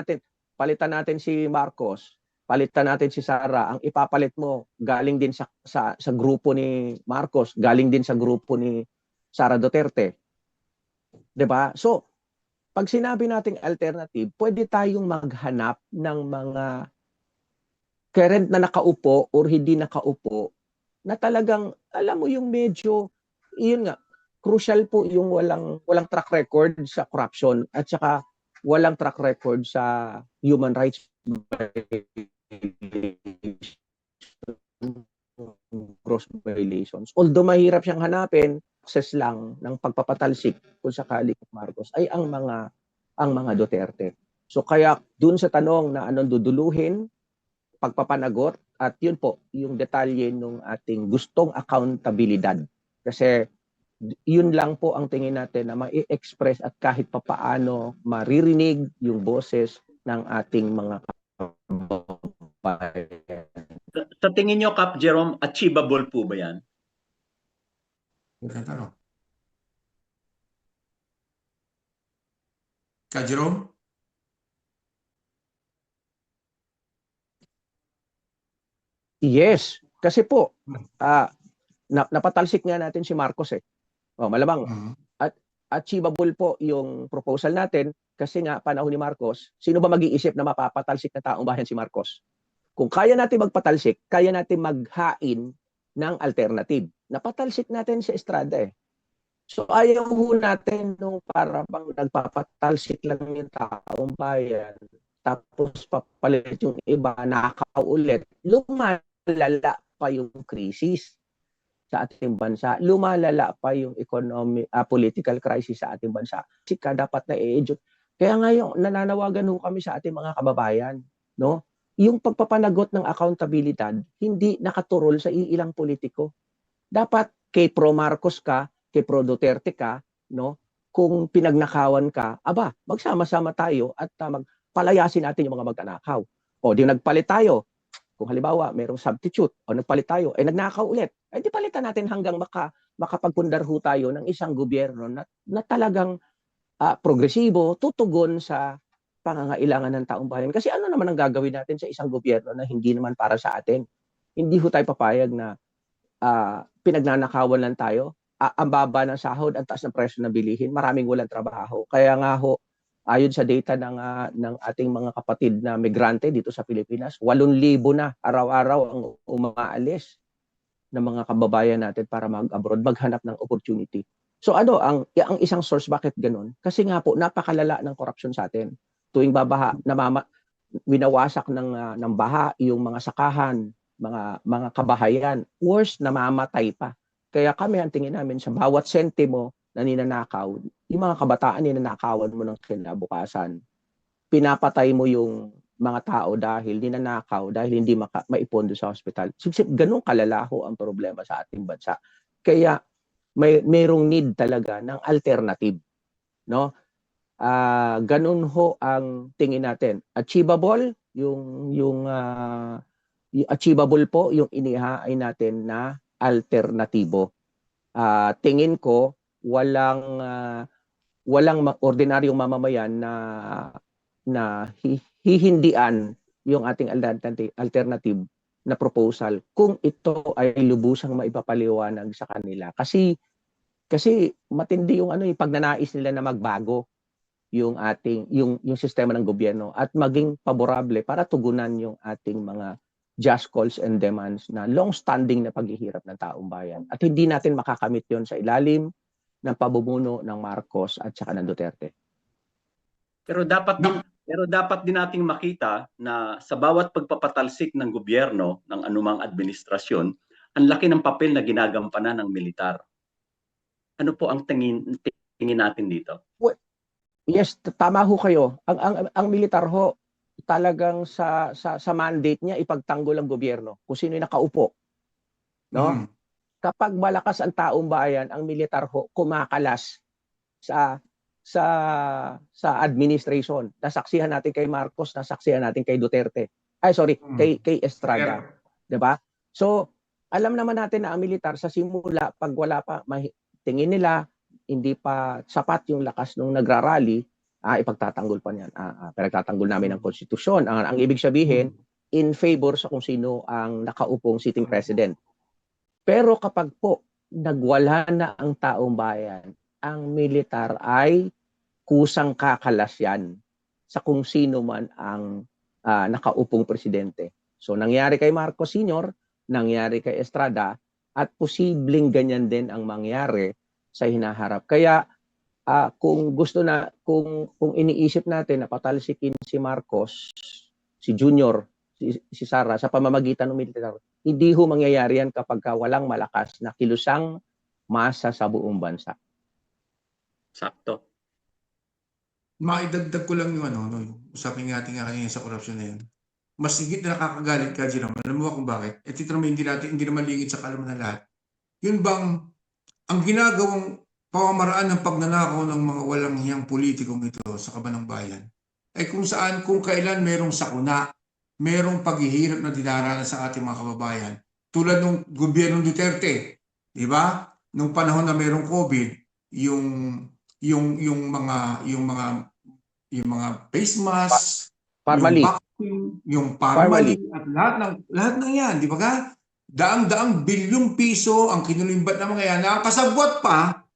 natin si Marcos, palitan natin si Sara, ang ipapalit mo galing din sa grupo ni Marcos, galing din sa grupo ni Sara Duterte. 'Di ba? So, pag sinabi nating alternative, pwede tayong maghanap ng mga current na nakaupo or hindi nakaupo na talagang alam mo yung medyo yun nga crucial po yung walang track record sa corruption at saka walang track record sa human rights gross violations. Although mahirap siyang hanapin, access lang ng pagpapatalsik kung sakali Marcos ay ang mga Duterte. So kaya dun sa tanong na anong duduluhin, pagpapanagot at yun po yung detalye ng ating gustong accountabilidad. Kasi yun lang po ang tingin natin na ma-express at kahit papaano maririnig yung boses ng ating mga kababayan. Sa tingin nyo, Cap Jerome, achievable po ba yan? Tanong. Ka Jerome? Yes, kasi po napatalsik nga natin si Marcos eh. Malamang achievable po yung proposal natin kasi nga panahon ni Marcos, sino ba mag-iisip na mapapatalsik na taong bayan si Marcos? Kung kaya natin magpatalsik, kaya natin maghain ng alternative. Napatalsik natin si Estrada eh. So ayaw ho natin nung para bang nagpapatalsik lang yung taong bayan tapos papalit yung iba, nakakaulit, lumalala pa yung krisis sa ating bansa, lumalala pa yung political crisis sa ating bansa. Sika dapat na i-educate. Kaya ngayon nananawagan ho kami sa ating mga kababayan, no? Yung pagpapanagot ng accountability hindi nakaturol sa ilang politiko. Dapat kay pro Marcos ka, kay pro Duterte ka, no? Kung pinagnakawan ka, magsama-sama tayo at palayasin natin yung mga magnanakaw. O di nagpalit tayo. Kung halimbawa, mayroong substitute o nagpalit tayo, nagnakaw ulit. Di palitan natin hanggang makapagpundar ho tayo ng isang gobyerno na talagang progresibo, tutugon sa pangangailangan ng taong bayan. Kasi ano naman ang gagawin natin sa isang gobyerno na hindi naman para sa atin? Hindi ho tayo papayag na pinagnanakawan lang tayo. Ang baba ng sahod, ang taas ng presyo na bilihin, maraming walang trabaho. Kaya nga ho, ayon sa data ng ating mga kapatid na migrante dito sa Pilipinas, 8,000 na araw-araw ang umaalis ng mga kababayan natin para mag-abroad, maghanap ng opportunity. So ang isang source bakit ganun? Kasi nga po napakalala ng corruption sa atin. Tuwing babaha, winawasak ng baha yung mga sakahan, mga kabahayan, worse namamatay pa. Kaya kami ang tingin namin sa bawat sentimo na ninanakaw, yung mga kabataan ninanakawan mo ng kinabukasan. Pinapatay mo yung mga tao dahil ninanakaw, dahil hindi maipondo sa hospital. Ganun kalalaho ang problema sa ating bansa. Kaya mayroong need talaga ng alternative, no? Ganun ho ang tingin natin. Achievable yung achievable po yung inihain natin na alternatibo. Tingin ko walang ordinaryong mamamayan na hihindian yung ating alternative na proposal kung ito ay lubusang maipapaliwanag sa kanila. Kasi matindi yung pagnanais nila na magbago yung sistema ng gobyerno at maging paborable para tugunan yung ating mga just calls and demands na long-standing na paghihirap ng taong bayan. At hindi natin makakamit yon sa ilalim ng pamumuno ng Marcos at saka ng Duterte. Pero dapat Pero dapat din nating makita na sa bawat pagpapatalsik ng gobyerno, ng anumang administrasyon, ang laki ng papel na ginagampanan ng militar. Ano po ang tingin natin dito? Yes, tama ho kayo. Ang militar ho talagang sa mandate niya ipagtanggol ang gobyerno kung sino yung nakaupo, no? Mhm. Kapag malakas ang taong bayan, ang militar ho kumakalas sa sa sa administration. Nasaksihan natin kay Marcos, nasaksihan natin kay Duterte. Ay sorry, kay Estrada, 'di ba? So, alam naman natin na ang militar sa simula pag wala pa tingin nila hindi pa sapat yung lakas nung nagrarally, ipagtatanggol pa niyan. Pinagtatanggol namin ang konstitusyon. Ang ibig sabihin, in favor sa kung sino ang nakaupong sitting president. Pero kapag po nagwala na ang taong bayan, ang militar ay kusang kakalas yan sa kung sino man ang nakaupong presidente. So nangyari kay Marcos Sr., nangyari kay Estrada, at posibleng ganyan din ang mangyari sa hinaharap. Kaya kung gusto na, kung iniisip natin na patalsikin si Marcos, si Junior, si Sara sa pamamagitan ng militar, hindi ho mangyayari yan kapag walang malakas na kilusang masa sa buong bansa. Sakto. Maidagdag ko lang yung yung usapin natin nga kanina sa korupsyon na yun. Mas higit na nakakagalit ka, Jerome. Alam mo ba kung bakit? Ito naman hindi naman lingid sa kalaman ng lahat. Yun bang ang ginagawang pamamaraan ng pagnanakaw ng mga walang hiyang politikong ito sa kaban ng bayan ay kung saan, kung kailan merong sakuna, merong paghihirap na dinaranas sa ating mga kababayan. Tulad ng gobyerno Duterte, di ba? Nung panahon na merong COVID, yung mga face mask, Parmali. yung vaccine, yung Parmali, at lahat ng yan, di ba ka? Daang-daang bilyong piso ang kinulimbat ng mga yan, na kasabwat pa,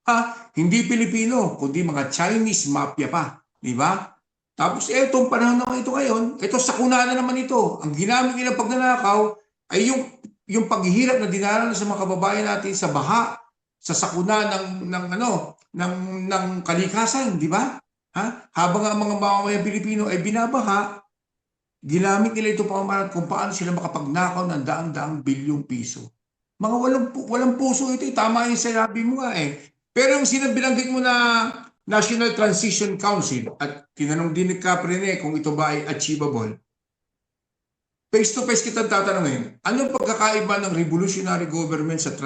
hindi Pilipino, kundi mga Chinese mafia pa, di ba? Tapos etong panahon na ito ngayon, ito sakuna na naman ito. Ang ginamit nilang pagnanakaw ay yung paghihirap na dinaranas sa mga kababayan natin sa baha, sa sakuna ng kalikasan, di ba? Habang ang mga mamamayan Pilipino ay binabaha, ginamit nila ito pamamaraan kung paano sila makapagnakaw ng daang-daang bilyong piso. Mga walang puso ito, tama yung sinabi mo nga eh. Pero yung sinabilanggit mo na National Transition Council at tinanong din ni Caprine kung ito ba ay achievable. Face to face kita tatanungin, anong pagkakaiba ng revolutionary government sa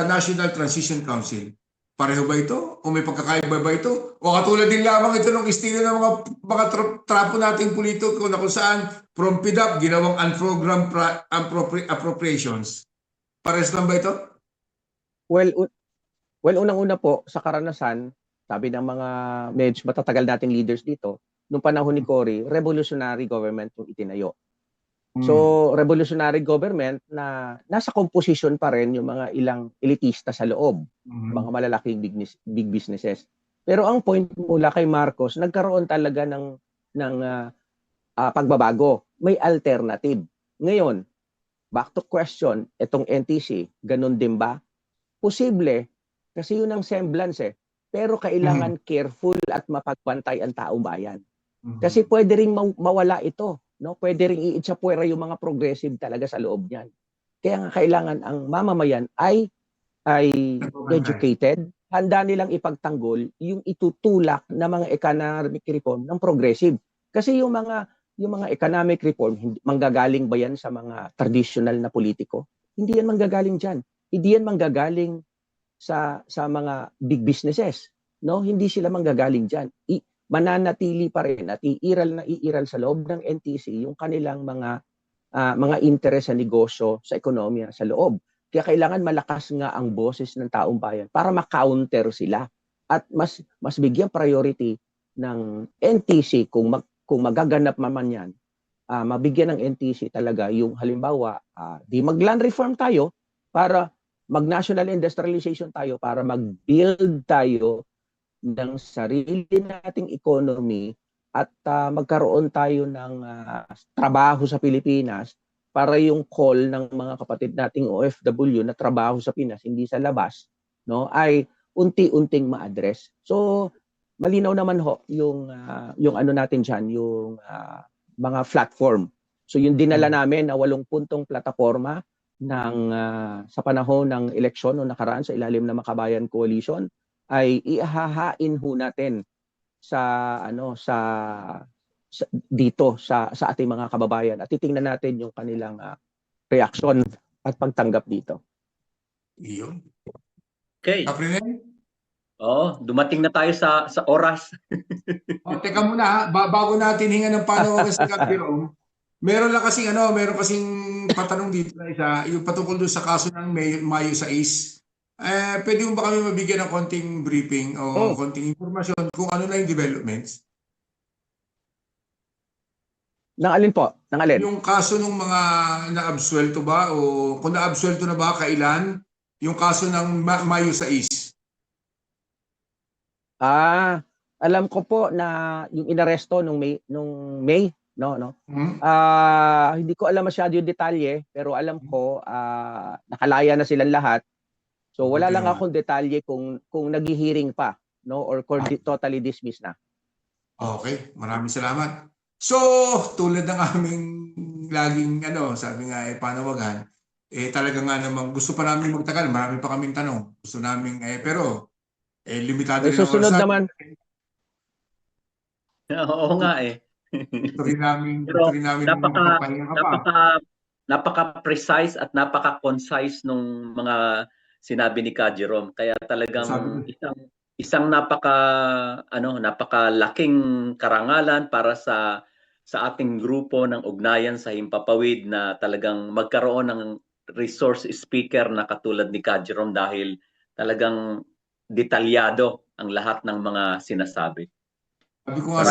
National Transition Council? Pareho ba ito? O may pagkakaiba ba ito? O katulad din lamang ito ng estilo ng mga trapo nating politiko na kung saan from PDAP ginawang unprogrammed appropriations. Pares lang ba ito? Well, unang-una po, sa karanasan, sabi ng mga medyo matatagal nating leaders dito, nung panahon ni Cory, revolutionary government yung itinayo. So, revolutionary government na nasa composition pa rin yung mga ilang elitista sa loob, mga malalaking big businesses. Pero ang point mula kay Marcos, nagkaroon talaga ng pagbabago. May alternative. Ngayon, back to question, itong NTC, ganun din ba? Posible, kasi yun ang semblance eh. Pero kailangan careful at mapagbantay ang taong bayan. Kasi pwede ring mawala ito. No, pwede ring iitsapuera yung mga progressive talaga sa loob niyan. Kaya nga kailangan ang mamamayan ay educated, handa nilang ipagtanggol yung itutulak na mga economic reform ng progressive. Kasi yung mga economic reform, manggagaling ba yan sa mga traditional na politiko? Hindi yan manggagaling diyan. Hindi yan manggagaling sa mga big businesses. No, hindi sila manggagaling diyan. Mananatili pa rin at iiral sa loob ng NTC yung kanilang mga interes sa negosyo, sa ekonomiya, sa loob. Kaya kailangan malakas nga ang boses ng taong bayan para ma-counter sila at mas bigyan priority ng NTC kung magaganap naman yan. Mabigyan ng NTC talaga yung halimbawa, di mag-land reform tayo para mag-national industrialization tayo para mag-build tayo ng sarili nating economy at magkaroon tayo ng trabaho sa Pilipinas para yung call ng mga kapatid nating OFW na trabaho sa Pinas, hindi sa labas, no, ay unti-unting ma-address. So, malinaw naman ho yung ano natin diyan, yung mga platform. So yung dinala namin na 8 puntong plataporma sa panahon ng eleksyon noong nakaraan sa ilalim ng Makabayan Coalition ay ihahain ho natin dito sa ating mga kababayan at titingnan natin yung kanilang reaksyon at pagtanggap dito. Iyon. Okay. Kaprinel? Dumating na tayo sa oras. Teka muna ha, bago natin hinga ng panawagan si Kap Jerome, meron kasing patanong dito na isa, yung patungkol doon sa kaso ng Mayo 6. Pwede mo ba kami mabigyan ng konting briefing o konting informasyon kung ano na yung developments? Nang alin po? Nang alin? Yung kaso ng mga naabsuelto ba o kung naabsuelto na ba, kailan? Yung kaso ng Mayo 6. Alam ko po na yung inaresto nung May, no. Hindi ko alam masyado yung detalye, pero alam ko nakalaya na silang lahat. So wala lang akong detalye kung naghi-hearing pa, no, or totally dismissed na. Okay, maraming salamat. So, tulad ng aming laging sabi nga panawagan, talaga nga namang gusto pa namin magtagal, marami pa kaming tanong. Gusto namin pero limitado May rin ang susunod oras naman. Oo nga eh. Gusto rin namin napaka-precise at napaka-concise nung mga sinabi ni Ka Jerome. Kaya talagang isang napakalaking karangalan para sa ating grupo ng ugnayan sa Himpapawid na talagang magkaroon ng resource speaker na katulad ni Ka Jerome dahil talagang detalyado ang lahat ng mga sinasabi. Sabi ko nga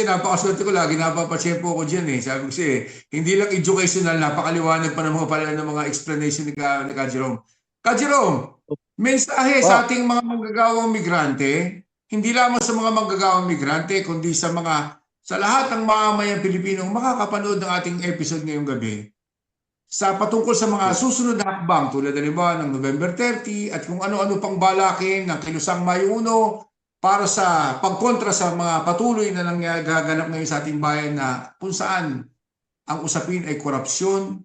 napakaswerte ko, lagi napapatsyempo ko dyan eh. Sabi ko hindi lang educational, napakaliwanag pa ng mga explanation ni Ka Jerome. Ka Jerome, mensahe sa ating mga manggagawang migrante, hindi lamang sa mga manggagawang migrante, kundi sa lahat ng mamamayang Pilipinong makakapanood ng ating episode ngayong gabi. Sa patungkol sa mga susunod na hakbang tulad ng November 30 at kung ano-ano pang balakin ng kilusang Mayo 1 para sa pagkontra sa mga patuloy na nangyagaganap ngayon sa ating bayan na kung saan ang usapin ay korupsyon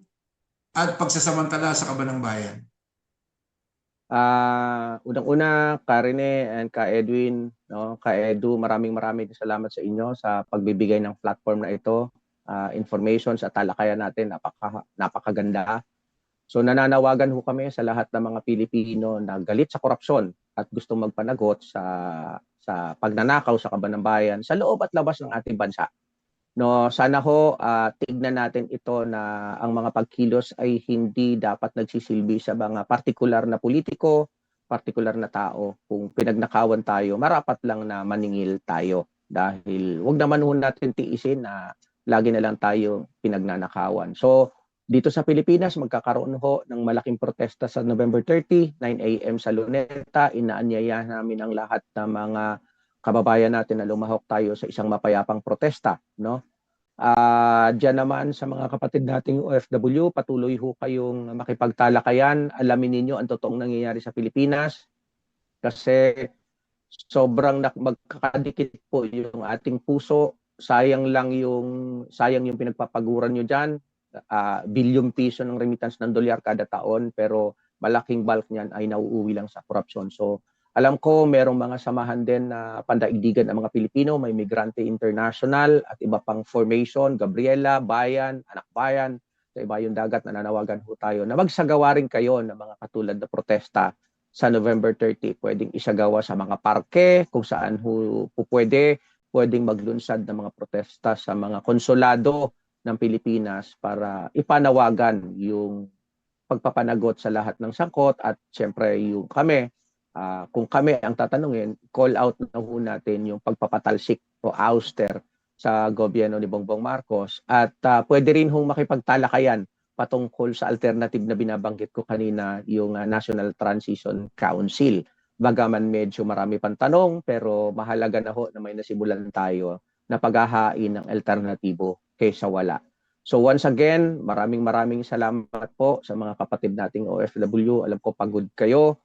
at pagsasamantala sa kaban ng bayan. Unang-una, Ka Rene and Ka Edwin, no, Ka Edu, maraming salamat sa inyo sa pagbibigay ng platform na ito. Information sa talakayan natin, napakaganda. So nananawagan ho kami sa lahat ng mga Pilipino na galit sa korupsyon at gustong magpanagot sa pagnanakaw sa kaban ng bayan sa loob at labas ng ating bansa. No, sana ho tignan natin ito na ang mga pagkilos ay hindi dapat nagsisilbi sa mga partikular na politiko, partikular na tao. Kung pinagnakawan tayo, marapat lang na maningil tayo dahil wag naman ho natin tiisin na lagi na lang tayo pinagnanakawan. So dito sa Pilipinas, magkakaroon ho ng malaking protesta sa November 30, 9 a.m. sa Luneta. Inaanyayahan namin ang lahat ng mga kababayan natin na lumahok tayo sa isang mapayapang protesta, no? Diyan naman sa mga kapatid nating OFW, patuloy ho kayong makipagtalakayan. Alamin ninyo ang totoong nangyayari sa Pilipinas kasi sobrang magkakadikit po yung ating puso. Sayang yung pinagpapaguran nyo dyan. Bilyong piso ng remittance ng dolyar kada taon, pero malaking bulk niyan ay nauuwi lang sa korupsyon. So alam ko merong mga samahan din na pandaigdigan ng mga Pilipino, may Migrante International at iba pang formation, Gabriela, Bayan, Anak Bayan, sa Ibayong Dagat, nananawagan ho tayo na magsagawa rin kayo ng mga katulad na protesta sa November 30. Pwedeng isagawa sa mga parke, kung saan pwedeng maglunsad ng mga protesta sa mga konsulado ng Pilipinas para ipanawagan yung pagpapanagot sa lahat ng sangkot at syempre yung kung kami ang tatanungin, call out na ho natin yung pagpapatalsik o ouster sa gobyerno ni Bongbong Marcos at pwede rin hong makipagtalakayan patungkol sa alternative na binabanggit ko kanina, yung National Transition Council. Bagaman medyo marami pang tanong, pero mahalaga na ho na may nasimulan tayo na paghahain ng alternatibo kaysa wala. So once again, maraming salamat po sa mga kapatid nating OFW. Alam ko pagod kayo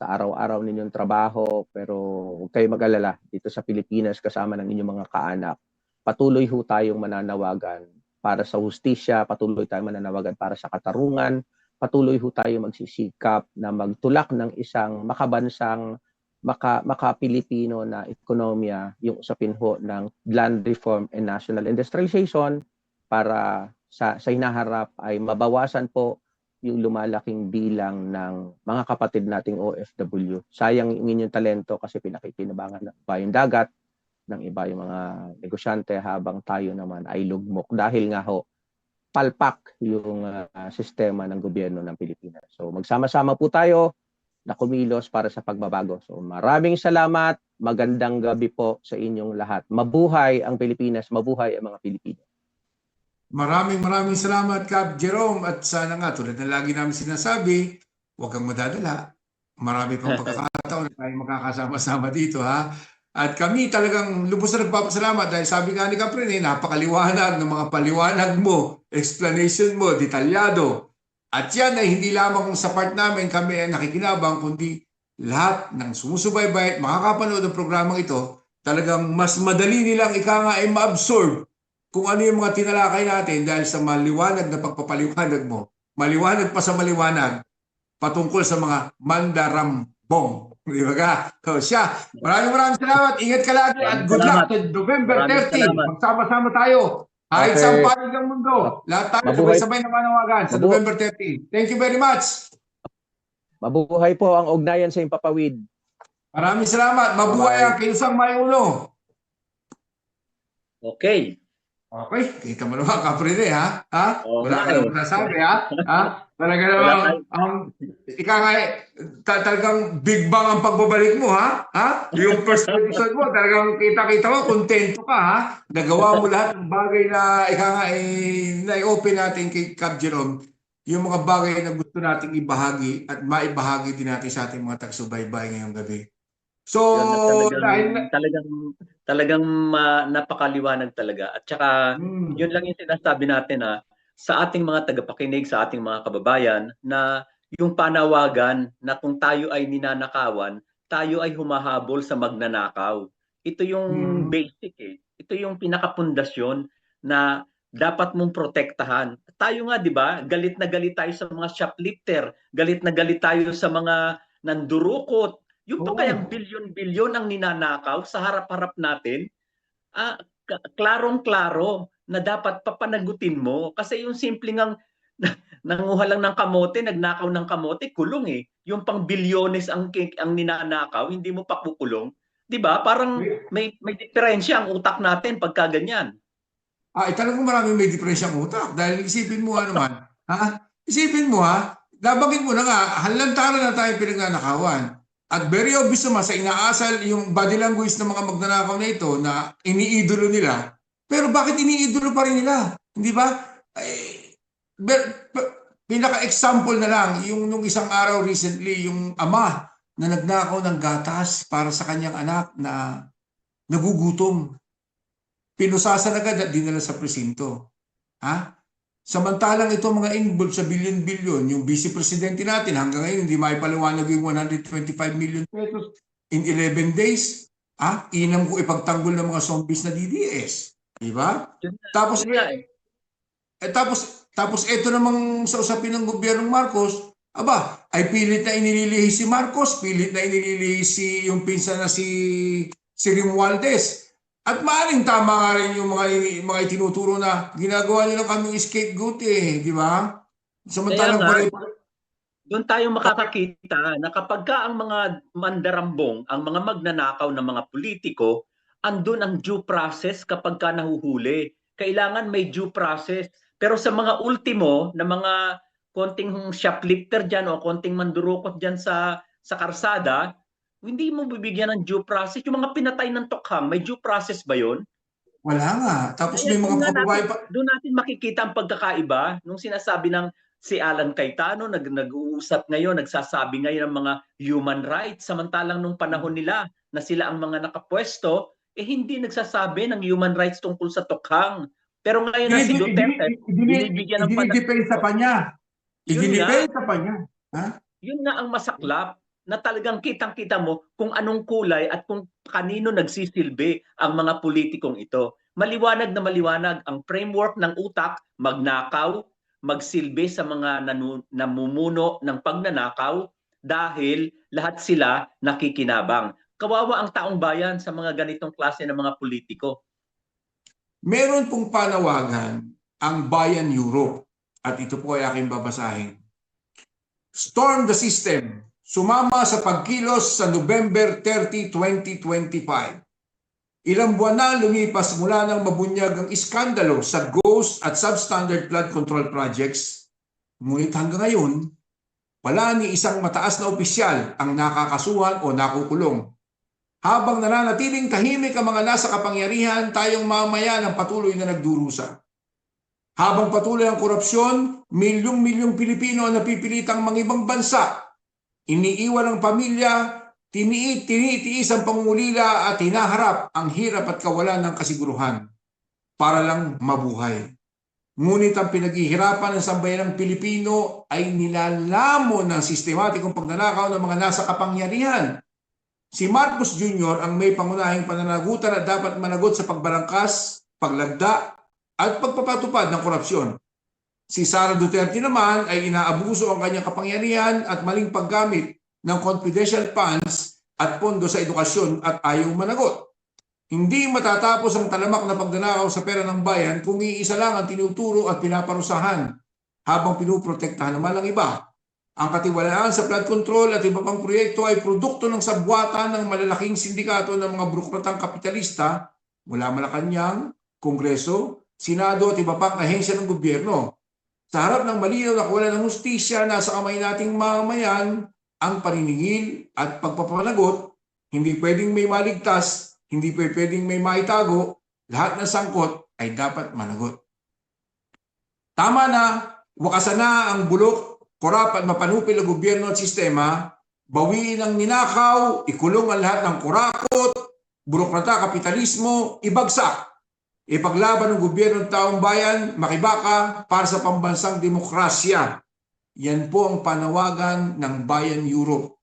sa araw-araw ninyong trabaho, pero huwag kayong mag-alala. Dito sa Pilipinas, kasama ng inyong mga kaanak, patuloy ho tayong mananawagan para sa hustisya, patuloy tayong mananawagan para sa katarungan, patuloy ho tayong magsisikap na magtulak ng isang makabansang, maka-Pilipino na ekonomiya, yung usapin ho ng land reform and national industrialization, para sa hinaharap ay mabawasan po yung lumalaking bilang ng mga kapatid nating OFW. Sayang yung inyong talento kasi pinakikinabangan ng iba yung dagat, ng iba yung mga negosyante, habang tayo naman ay lugmok dahil nga ho, palpak yung sistema ng gobyerno ng Pilipinas. So magsama-sama po tayo na kumilos para sa pagbabago. So maraming salamat, magandang gabi po sa inyong lahat. Mabuhay ang Pilipinas, mabuhay ang mga Pilipino. Maraming salamat, Cap Jerome. At sana nga, tulad na lagi namin sinasabi, huwag kang madadala. Marami pang pagkakataon na tayo makakasama-sama dito, ha? At kami talagang lubos na nagpapasalamat dahil sabi nga ni Caprin, napakaliwanag ng mga paliwanag mo, explanation mo, detalyado. At yan ay hindi lamang sa part namin kami ay nakikinabang, kundi lahat ng sumusubaybay at makakapanood ng programang ito, talagang mas madali nilang ika nga ay ma-absorb kung ano yung mga tinalakay natin dahil sa maliwanag na pagpapaliwanag mo. Maliwanag pa sa maliwanag patungkol sa mga mandarambong. Di ba ka? So siya, maraming salamat. Ingat ka lagi at good luck to November 13. Magsama-sama tayo. Kahit sa panig ng mundo. Lahat tayo sabay-sabay na manawagan sa November 13. Thank you very much. Mabuhay po ang ugnayan sa Impapawid. Maraming salamat. Mabuhay ang Kilusang Mayulo. Okay. Okay, kita mo naman, Caprile, ha? Ha? Oo, Wala ka naman nasabi, ha? Ha? Talaga naman, ika nga, talagang big bang ang pagbabalik mo, ha? Ha? Yung first episode mo, talagang kita-kita mo, kontento ka, ha? Nagawa mo lahat ng bagay na, ika nga, na-open natin kay Cap Jerome, yung mga bagay na gusto nating ibahagi at maibahagi din natin sa ating mga taga-subaybay ngayong gabi. So, talagang napakaliwanag talaga. At saka, yun lang yung sinasabi natin sa ating mga tagapakinig, sa ating mga kababayan, na yung panawagan na kung tayo ay ninanakawan, tayo ay humahabol sa magnanakaw. Ito yung basic Ito yung pinakapundasyon na dapat mong protektahan. Tayo nga, di ba, galit na galit tayo sa mga shoplifter, galit na galit tayo sa mga nandurukot. Yung pa kayang bilyon-bilyon ang ninanakaw sa harap-harap natin, klarong-klaro na dapat papanagutin mo. Kasi yung simpleng nanguha lang ng kamote, nagnakaw ng kamote, kulong Yung pang bilyones ang ninanakaw, hindi mo pa kukulong. 'Di ba? Parang may diferensya ang utak natin pagka ganyan. Talagang maraming may diferensya ang utak. Dahil isipin mo naman, Isipin mo labagin mo na nga, halantara na tayo pinagnanakawan. At very obvious naman sa inaasal yung body language ng mga magnanakaw na ito na iniidolo nila. Pero bakit iniidolo pa rin nila? Hindi ba? Pinaka-example na lang, yung nung isang araw recently, yung ama na nagnakaw ng gatas para sa kanyang anak na nagugutom. Pinusasan agad at dinala sa presinto. Samantalang ito mga involved sa bilyon-bilyon, yung vice presidente natin hanggang ngayon hindi maipaliwanag yung 125 million pesos in 11 days. Inam ko ipagtanggol ng mga zombies na DDS. Diba? Tapos ito namang sa usapin ng gobyernong Marcos, ay pilit na inililihi si Marcos, pilit na inililihi yung pinsan na si Romualdez. At maaaring tama nga rin yung mga itinuturo na ginagawa nilang kaming scapegoat di ba? Samantalang doon tayo makakakita na kapag ang mga mandarambong, ang mga magnanakaw ng mga politiko, andun ang due process kapag ka nahuhuli. Kailangan may due process. Pero sa mga ultimo na mga konting shoplifter dyan o konting mandurukot dyan sa karsada, hindi mo bibigyan ng due process. Yung mga pinatay ng Tokhang, may due process ba yun? Wala nga. Tapos may mga kababae pa. Doon natin makikita ang pagkakaiba nung sinasabi ng si Alan Cayetano, nag-uusap ngayon, nagsasabi ngayon ng mga human rights, samantalang nung panahon nila na sila ang mga nakapwesto, hindi nagsasabi ng human rights tungkol sa Tokhang. Pero ngayon na si Duterte, binibigyan ng idinidepensa pa niya. Idinidepensa pa niya. Yun nga ang masaklap. na talagang kitang-kita mo kung anong kulay at kung kanino nagsisilbi ang mga politikong ito. Maliwanag na maliwanag ang framework ng utak, magnakaw, magsilbi sa mga namumuno ng pagnanakaw dahil lahat sila nakikinabang. Kawawa ang taong bayan sa mga ganitong klase ng mga politiko. Meron pong panawagan ang Bayan Europe at ito po ay aking babasahin. Storm the system. Sumama sa pagkilos sa November 30, 2025. Ilang buwan na lumipas mula nang mabunyag ang iskandalo sa ghost at substandard flood control projects. Ngunit hanggang ngayon, wala ni isang mataas na opisyal ang nakakasuhan o nakukulong. Habang nananatiling tahimik ang mga nasa kapangyarihan, tayong mamayan ang patuloy na nagdurusa. Habang patuloy ang korupsyon, milyong-milyong Pilipino ang napipilitang mangibang bansa. Iniiwan ang pamilya, tinitiis ang pangungulila at hinaharap ang hirap at kawalan ng kasiguruhan para lang mabuhay. Ngunit ang pinaghihirapan ng sambayanang Pilipino ay nilalamon ng sistematikong pagnanakaw ng mga nasa kapangyarihan. Si Marcos Jr. ang may pangunahing pananagutan at dapat managot sa pagbalangkas, paglagda at pagpapatupad ng korupsyon. Si Sara Duterte naman ay inaabuso ang kanyang kapangyarihan at maling paggamit ng confidential funds at pondo sa edukasyon at ayaw managot. Hindi matatapos ang talamak na pagnanakaw sa pera ng bayan kung iisa lang ang tinuturo at pinaparusahan habang pinuprotektahan naman ng iba. Ang katiwalaan sa flood control at iba pang proyekto ay produkto ng sabwatan ng malalaking sindikato ng mga burokratang kapitalista mula Malacanang, Kongreso, Senado at iba pang ahensya ng gobyerno. Sa harap ng malinaw na kawalan ng hustisya, nasa kamay nating mamamayan ang paniningil at pagpapanagot. Hindi pwedeng may maligtas, hindi pwedeng may maitago, lahat ng sangkot ay dapat managot. Tama na, wakasan na ang bulok, korap at mapanupil ng gobyerno at sistema, bawiin ang ninakaw, ikulong ang lahat ng kurakot, burokrata, kapitalismo, ibagsak. Ipaglaban ng gobyerno ng taong bayan, makibaka para sa pambansang demokrasya. Yan po ang panawagan ng Bayan Europe.